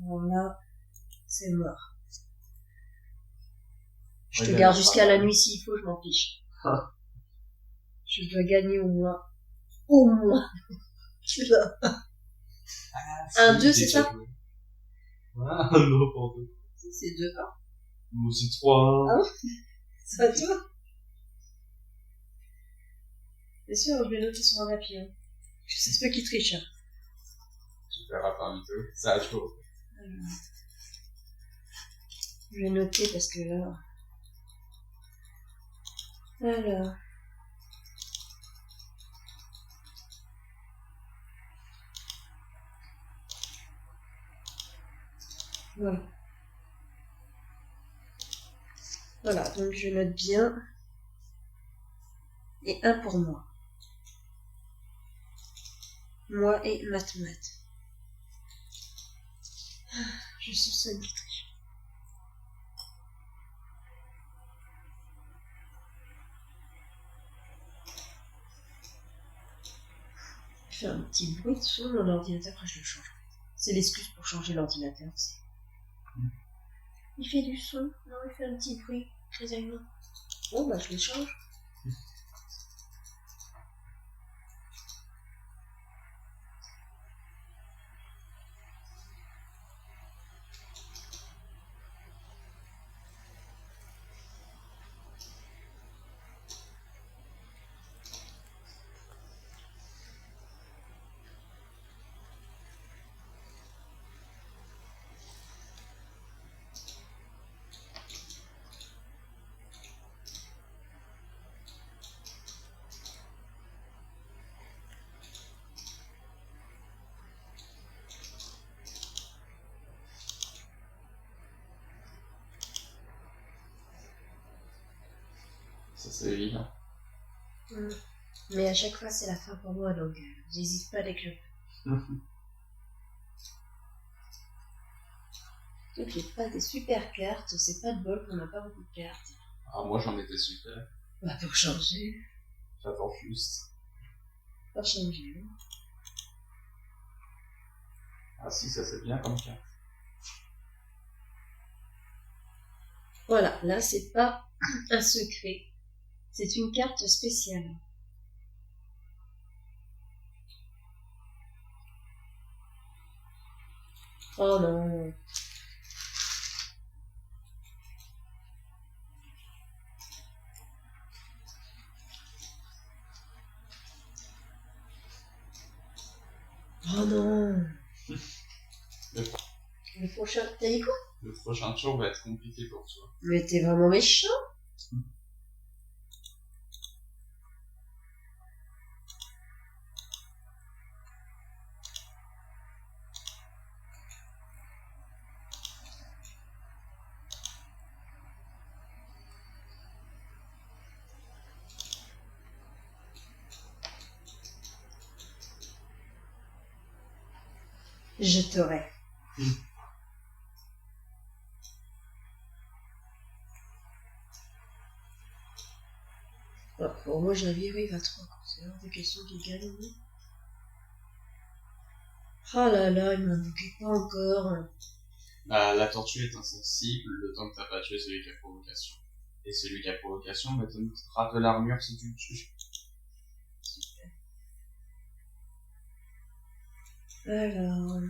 [SPEAKER 1] Voilà, c'est mort. Je te garde jusqu'à la nuit s'il faut, je m'en fiche. Je dois gagner au moins. Au moins. Tu vois. 1-2, c'est ça?
[SPEAKER 2] Voilà, 1-0 pour 2.
[SPEAKER 1] C'est 2-1.
[SPEAKER 2] Moi aussi 3-1.
[SPEAKER 1] Ah bon? C'est à toi? Bien sûr, je vais noter sur un papier. Hein. C'est toi qui triche.
[SPEAKER 2] Super, parmi deux. Ça a chaud.
[SPEAKER 1] Je vais noter parce que là. Alors. Voilà. Voilà, donc je note bien. Et un pour moi. Moi et mathématiques. Je soupçonne qu'il triche. Je fais un petit bruit de son dans l'ordinateur, après je le change. C'est l'excuse pour changer l'ordinateur. Il fait du son, non, il fait un petit bruit très agréable. Bon, bah je le change.
[SPEAKER 2] Ça, c'est évident.
[SPEAKER 1] Mais à chaque fois, c'est la fin pour moi, donc j'hésite pas dès que je peux. Donc j'ai pas des super cartes, c'est pas de bol qu'on n'a pas beaucoup de cartes.
[SPEAKER 2] Ah, moi j'en étais super.
[SPEAKER 1] Bah pour changer.
[SPEAKER 2] J'attends juste.
[SPEAKER 1] Pas changer.
[SPEAKER 2] Ah si, ça c'est bien comme carte.
[SPEAKER 1] Voilà, là c'est pas un secret. C'est une carte spéciale. Oh non. Oh non. Le prochain, t'as dit quoi?
[SPEAKER 2] Le prochain tour va être compliqué pour toi.
[SPEAKER 1] Mais t'es vraiment méchant. Je t'aurai. Pour moi, je la vire à 3. C'est hors de question qu'il gagne. Ah là là, il m'en occupe pas encore.
[SPEAKER 2] Bah, la tortue est insensible le temps que t'as pas tué celui qui a provocation. Et celui qui a provocation va te mettre de l'armure si tu le tues.
[SPEAKER 1] Super. Alors.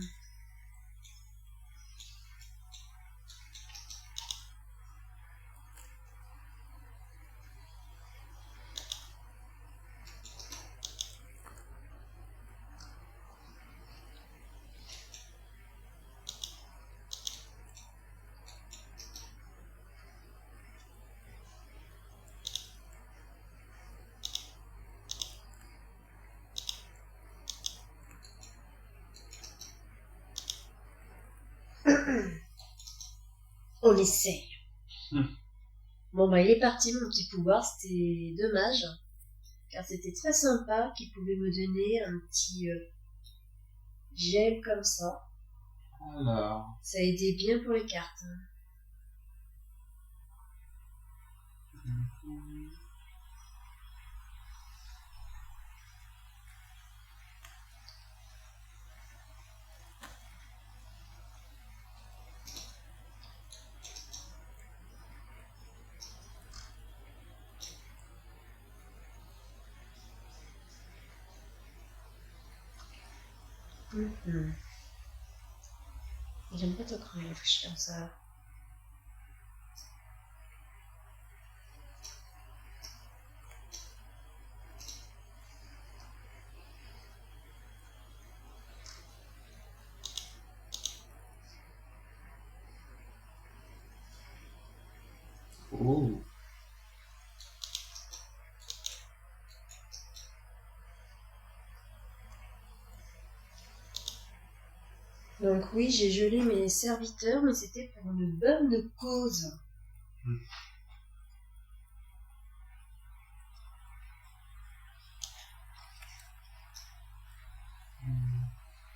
[SPEAKER 1] on essaye. Bon, bah, il est parti, mon petit pouvoir. C'était dommage. Car c'était très sympa qu'il pouvait me donner un petit gel comme ça.
[SPEAKER 2] Alors.
[SPEAKER 1] Ça aidait bien pour les cartes. J'aime pas trop quand il réfléchit comme ça.
[SPEAKER 2] Oh.
[SPEAKER 1] Donc oui, j'ai gelé mes serviteurs, mais c'était pour une bonne cause.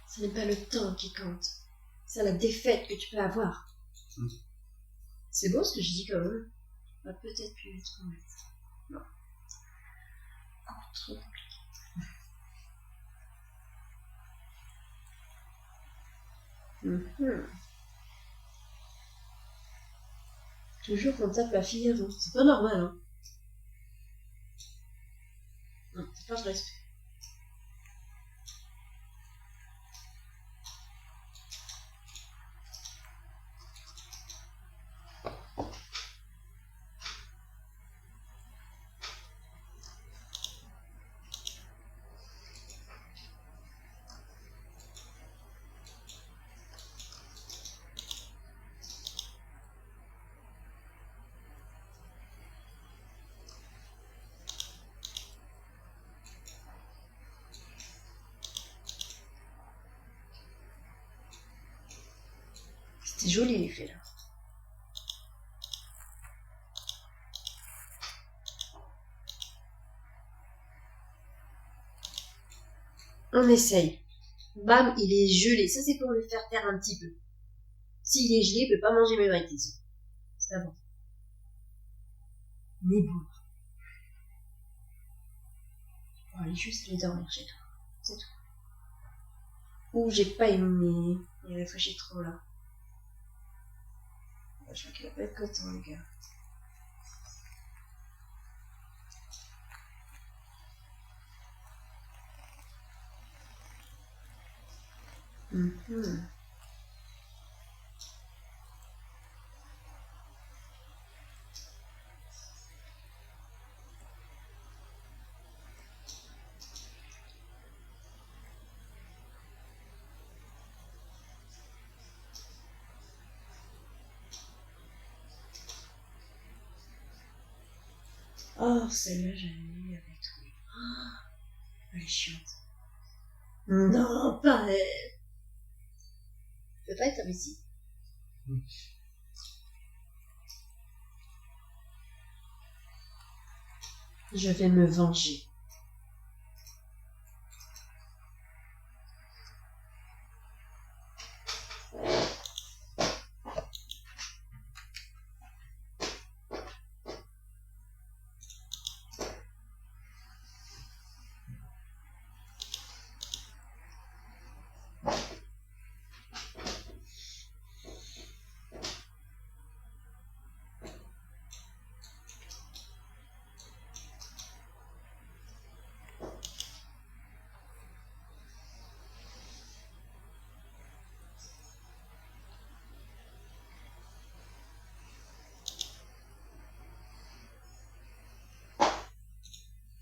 [SPEAKER 1] Ce n'est pas le temps qui compte, c'est la défaite que tu peux avoir. C'est beau ce que je dis quand même. On va peut-être plus trop mettre. Non. Trop compliqué. Toujours qu'on tape la fille avant. C'est pas normal, hein. Non, c'est pas de respect. C'était joli l'effet là. On essaye. Bam, il est gelé. Ça, c'est pour le faire taire un petit peu. S'il est gelé, il peut pas manger mes variétés. C'est pas bon. Mais bon. Bon, allez juste aller dormir chez toi. C'est tout. Ouh, j'ai pas aimé. Il réfléchit trop là. Je crois qu'il va pas être content, les gars. Oh, celle-là, j'allais avec toi. Oh, elle est chiante. Non, pas elle. Je peux pas être ici. Je vais me venger.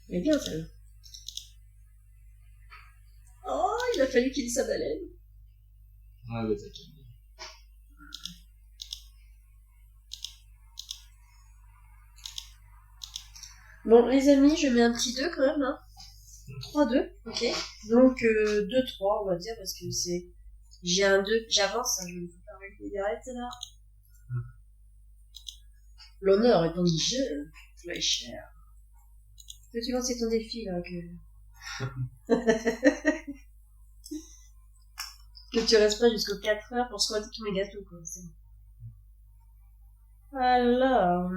[SPEAKER 1] Elle est bien, celle-là. Oh, il a fallu qu'il ait sa baleine.
[SPEAKER 2] Ah, mais t'inquiète.
[SPEAKER 1] Bon, les amis, je mets un petit 2 quand même, hein. 3-2, ok. Donc, 2-3, on va dire, parce que c'est... J'ai un 2, j'avance, hein, je ne veux pas reculer direct, là. L'honneur est ton jeu, Fleischer. Peux-tu lancer ton défi, là, que tu restes pas jusqu'aux 4 heures pour squatter tous mes gâteaux, quoi. C'est bon. Alors...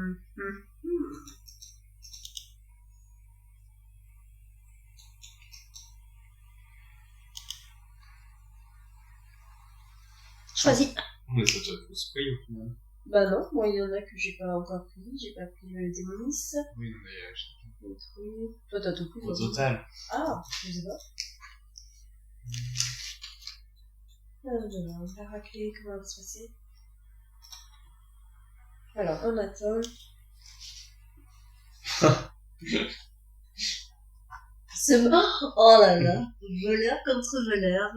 [SPEAKER 1] Choisis.
[SPEAKER 2] Mais ça t'a tous pris au final.
[SPEAKER 1] Bah non, moi il y en a que j'ai pas encore pris. J'ai pas pris le démonis.
[SPEAKER 2] Oui, non, mais
[SPEAKER 1] Le truc. Toi t'as tout pris.
[SPEAKER 2] au total.
[SPEAKER 1] Ah, je sais pas. Alors, la raclée, comment elle va se passer? Alors, on attend. C'est bon. Oh là là. Voleur contre voleur.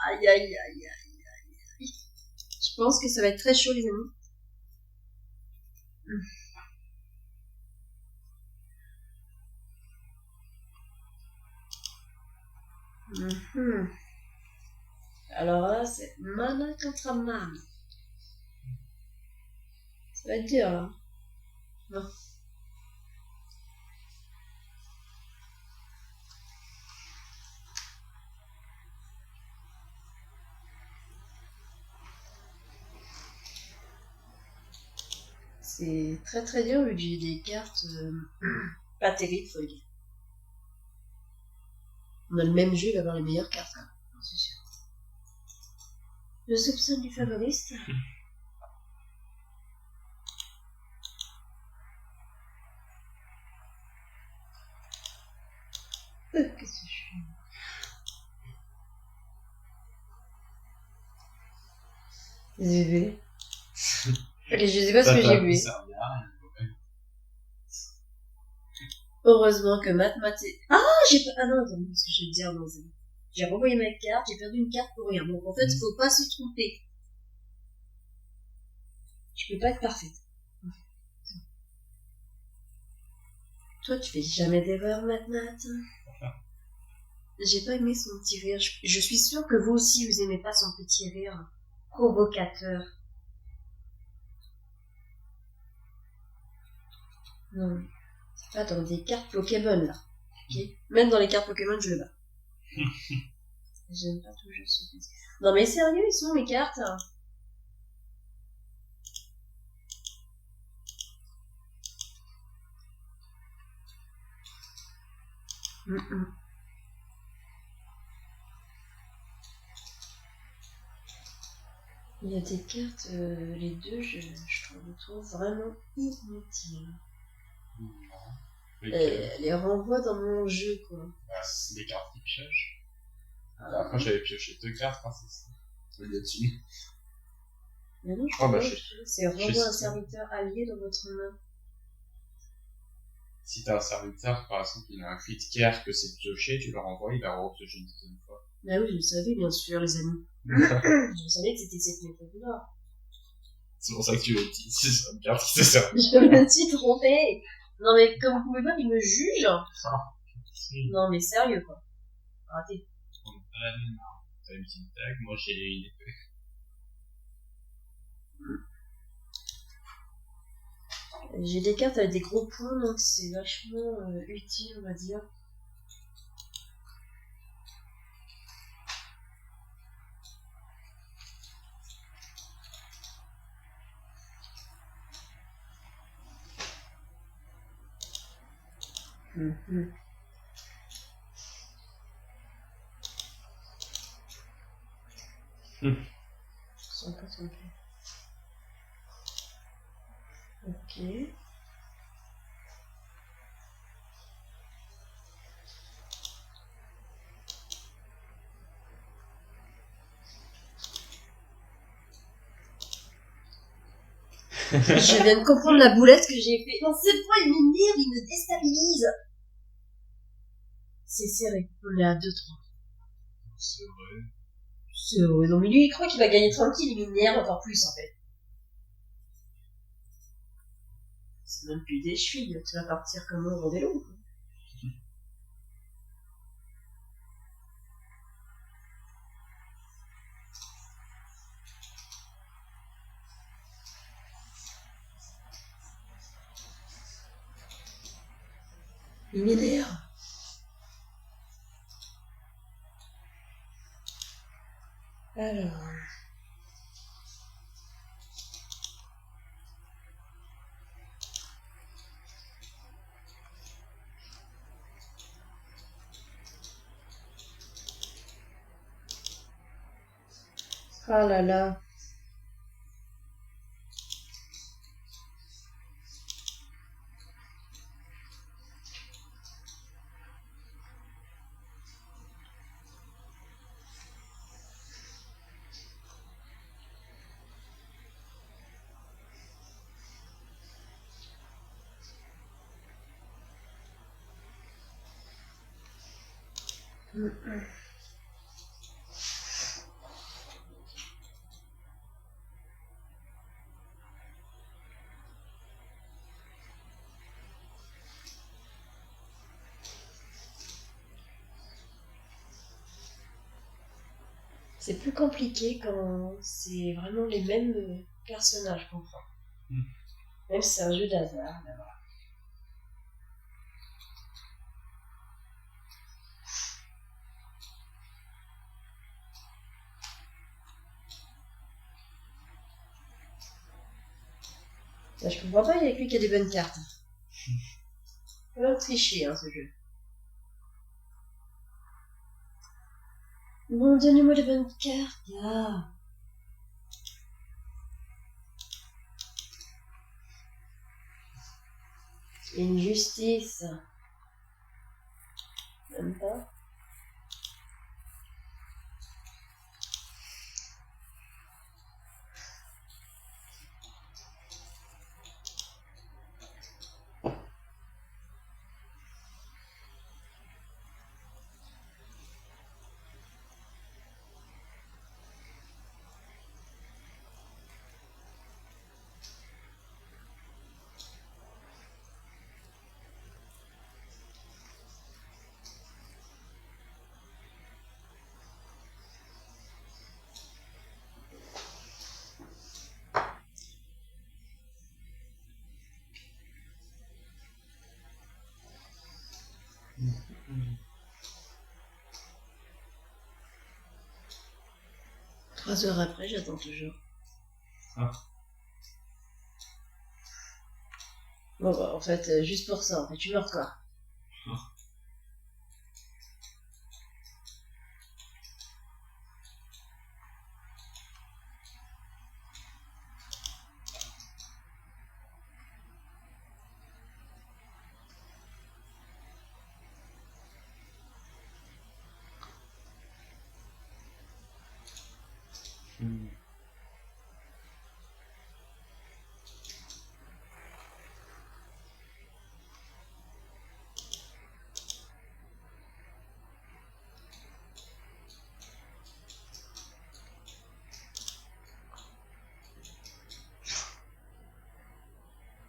[SPEAKER 1] Aïe aïe aïe aïe aïe. Je pense que ça va être très chaud, les amis. Alors là, c'est mana contre mana. Ça va être dur, là. Non. C'est très très dur vu que j'ai des cartes pas terribles, faut le dire. On a le même jeu, il va avoir les meilleures cartes, hein. C'est sûr. Je soupçonne du favoriste. Qu'est-ce que je fais? J'ai vu. Ok, je sais pas ce que j'ai vu. Heureusement que mathématiques. Ah, j'ai pas. Ah non, attends, ce que je vais te dire, non, c'est bon. J'ai renvoyé ma carte, j'ai perdu une carte pour rien. Donc en fait, faut pas se tromper. Je peux pas être parfaite. Toi, tu fais jamais d'erreur, Matmat. J'ai pas aimé son petit rire. Je suis sûre que vous aussi, vous aimez pas son petit rire provocateur. Non. C'est pas dans des cartes Pokémon, là. Ok. Même dans les cartes Pokémon, je le bats. J'aime pas toujours ce petit. Non mais sérieux, ils sont mes cartes. Il y a des cartes, les deux, je les trouve vraiment inutiles. Les renvoie dans mon jeu, quoi.
[SPEAKER 2] Bah, c'est des cartes qui piochent. Après, j'avais pioché 2 cartes, hein, c'est ça. Au lieu de une.
[SPEAKER 1] Mais non, je crois pas. C'est renvoie un serviteur allié dans votre main.
[SPEAKER 2] Si t'as un serviteur, par exemple, il a un crit care que c'est pioché, tu le renvoies, il va repiocher une deuxième fois.
[SPEAKER 1] Bah oui, je le savais, bien sûr, les amis. Je savais que c'était cette méthode-là.
[SPEAKER 2] C'est pour ça que tu l'as dit, c'est une carte qui te sert.
[SPEAKER 1] Je me suis trompée. Non mais comme vous pouvez voir, il me juge. Non mais sérieux, quoi. Raté.
[SPEAKER 2] T'as une petite tag, moi j'ai une épée.
[SPEAKER 1] J'ai des cartes avec des gros points, donc c'est vachement utile, on va dire. Sans pas tromper. Ok. Je viens de comprendre la boulette que j'ai fait. Non, c'est pas, il m'énerve, il me déstabilise. C'est serré. On est à 2-3.
[SPEAKER 2] C'est vrai.
[SPEAKER 1] C'est vrai. Non, mais lui, il croit qu'il va gagner tranquille, il m'énerve encore plus, en fait. C'est même plus des chevilles. Tu vas partir comme un en vélo. Il m'énerve. Alors... Ah là là. C'est plus compliqué quand c'est vraiment les mêmes personnages qu'on prend. Même si c'est un jeu d'hasard, là. Là, je comprends pas, il y a que lui qui a des bonnes cartes. C'est pas tricher, hein, ce jeu. Bon, donnez-moi les bonnes cartes, là. Une justice. Même pas. Trois heures après, j'attends toujours.
[SPEAKER 2] Ah.
[SPEAKER 1] Bon, bah, en fait, juste pour ça, en fait, tu meurs quoi.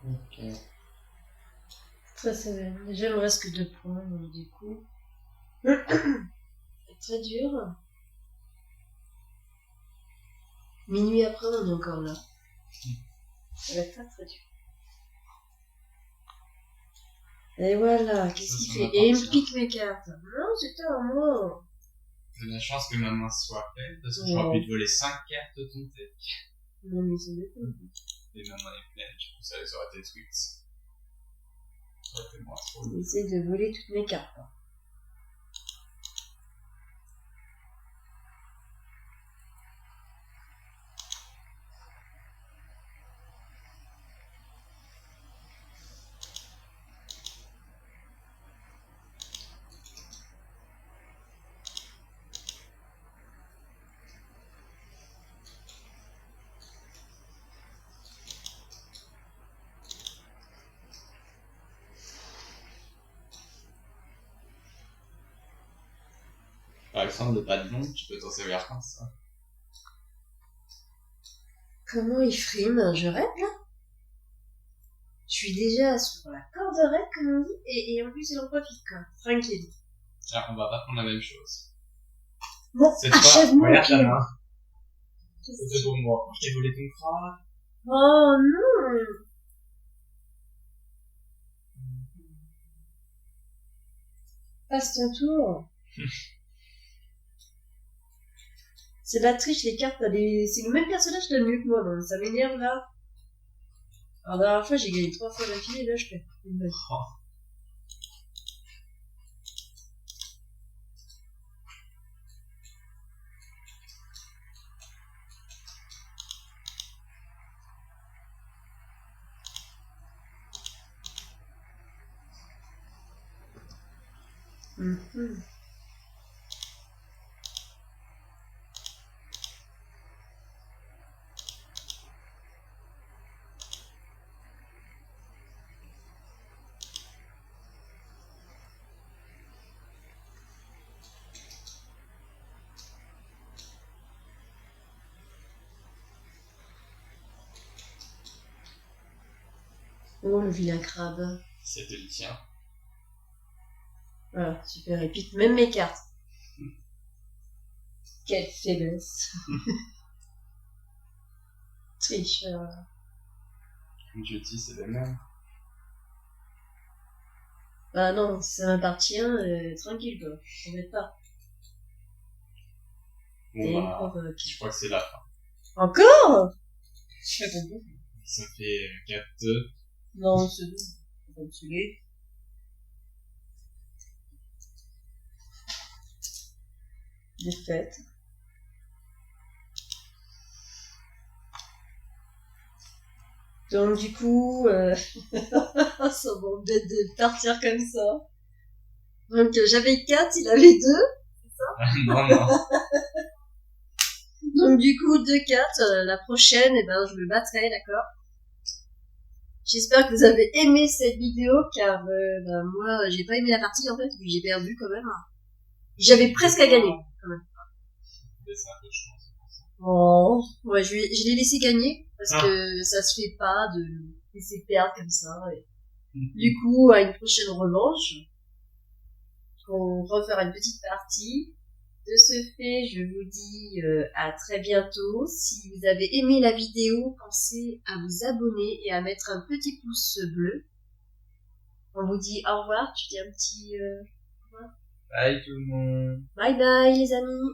[SPEAKER 2] Ok.
[SPEAKER 1] Ça, c'est... Déjà, il me reste que 2 points, donc du coup... C'est très dur. Minuit après, on est encore là. Ça va être très très dur. Et voilà, qu'est-ce qu'il fait? Et il me pique mes cartes. Non, c'était à moi.
[SPEAKER 2] J'ai de la chance que ma main soit pleine, parce que j'aurais pu te voler 5 cartes de ton deck.
[SPEAKER 1] Non, mais c'est d'accord.
[SPEAKER 2] Et ma main est pleine, du coup ça les aurait détruites. Ça aurait été moins trop.
[SPEAKER 1] Il essaie de voler toutes mes cartes.
[SPEAKER 2] Par exemple, le pas de long, tu peux t'en servir comme ça.
[SPEAKER 1] Comment il frime? Je rêve là? Je suis déjà sur la corde raide, comme on dit, et en plus il en profite quoi. Tranquille.
[SPEAKER 2] Tiens, on va pas prendre la même chose.
[SPEAKER 1] Bon,
[SPEAKER 2] Cette fois,
[SPEAKER 1] achève-moi
[SPEAKER 2] regarde ta
[SPEAKER 1] Pierre.
[SPEAKER 2] main. C'est pour moi. Je t'ai volé ton crâne.
[SPEAKER 1] Oh non! Passe ton tour. C'est de la triche, les cartes, c'est le même personnage qui a mieux que moi, donc ça m'énerve là. Alors, la dernière fois, j'ai gagné 3 fois d'affilée, là, je fais une bonne. Oh, le vilain crabe.
[SPEAKER 2] C'était le tien.
[SPEAKER 1] Voilà, super. Et puis, même mes cartes. Quelle faiblesse. Tricheur.
[SPEAKER 2] Comme tu dis, c'est les mêmes.
[SPEAKER 1] Bah non, si ça m'appartient, tranquille quoi. T'embête pas.
[SPEAKER 2] Bon, bah, je crois que c'est la fin.
[SPEAKER 1] Encore? Je fais pas beaucoup.
[SPEAKER 2] Ça fait 4-2.
[SPEAKER 1] Non, c'est bon. Faut pas me saouler. Défaite. Donc du coup, ça m'embête de partir comme ça. Donc j'avais 4, il avait 2.
[SPEAKER 2] Non, non.
[SPEAKER 1] Donc du coup, 2-4, la prochaine, eh ben, je me battrai, d'accord? J'espère que vous avez aimé cette vidéo, car ben, moi, j'ai pas aimé la partie en fait, puis j'ai perdu quand même. J'avais presque à gagner, quand même.
[SPEAKER 2] C'est un peu chaud, c'est pour ça.
[SPEAKER 1] Oh, ouais, je l'ai laissé gagner, parce que ça se fait pas de laisser perdre comme ça. Et... Du coup, à une prochaine revanche, on refera une petite partie. De ce fait, je vous dis à très bientôt. Si vous avez aimé la vidéo, pensez à vous abonner et à mettre un petit pouce bleu. On vous dit au revoir. Tu dis un petit...
[SPEAKER 2] Bye tout le monde.
[SPEAKER 1] Bye bye les amis.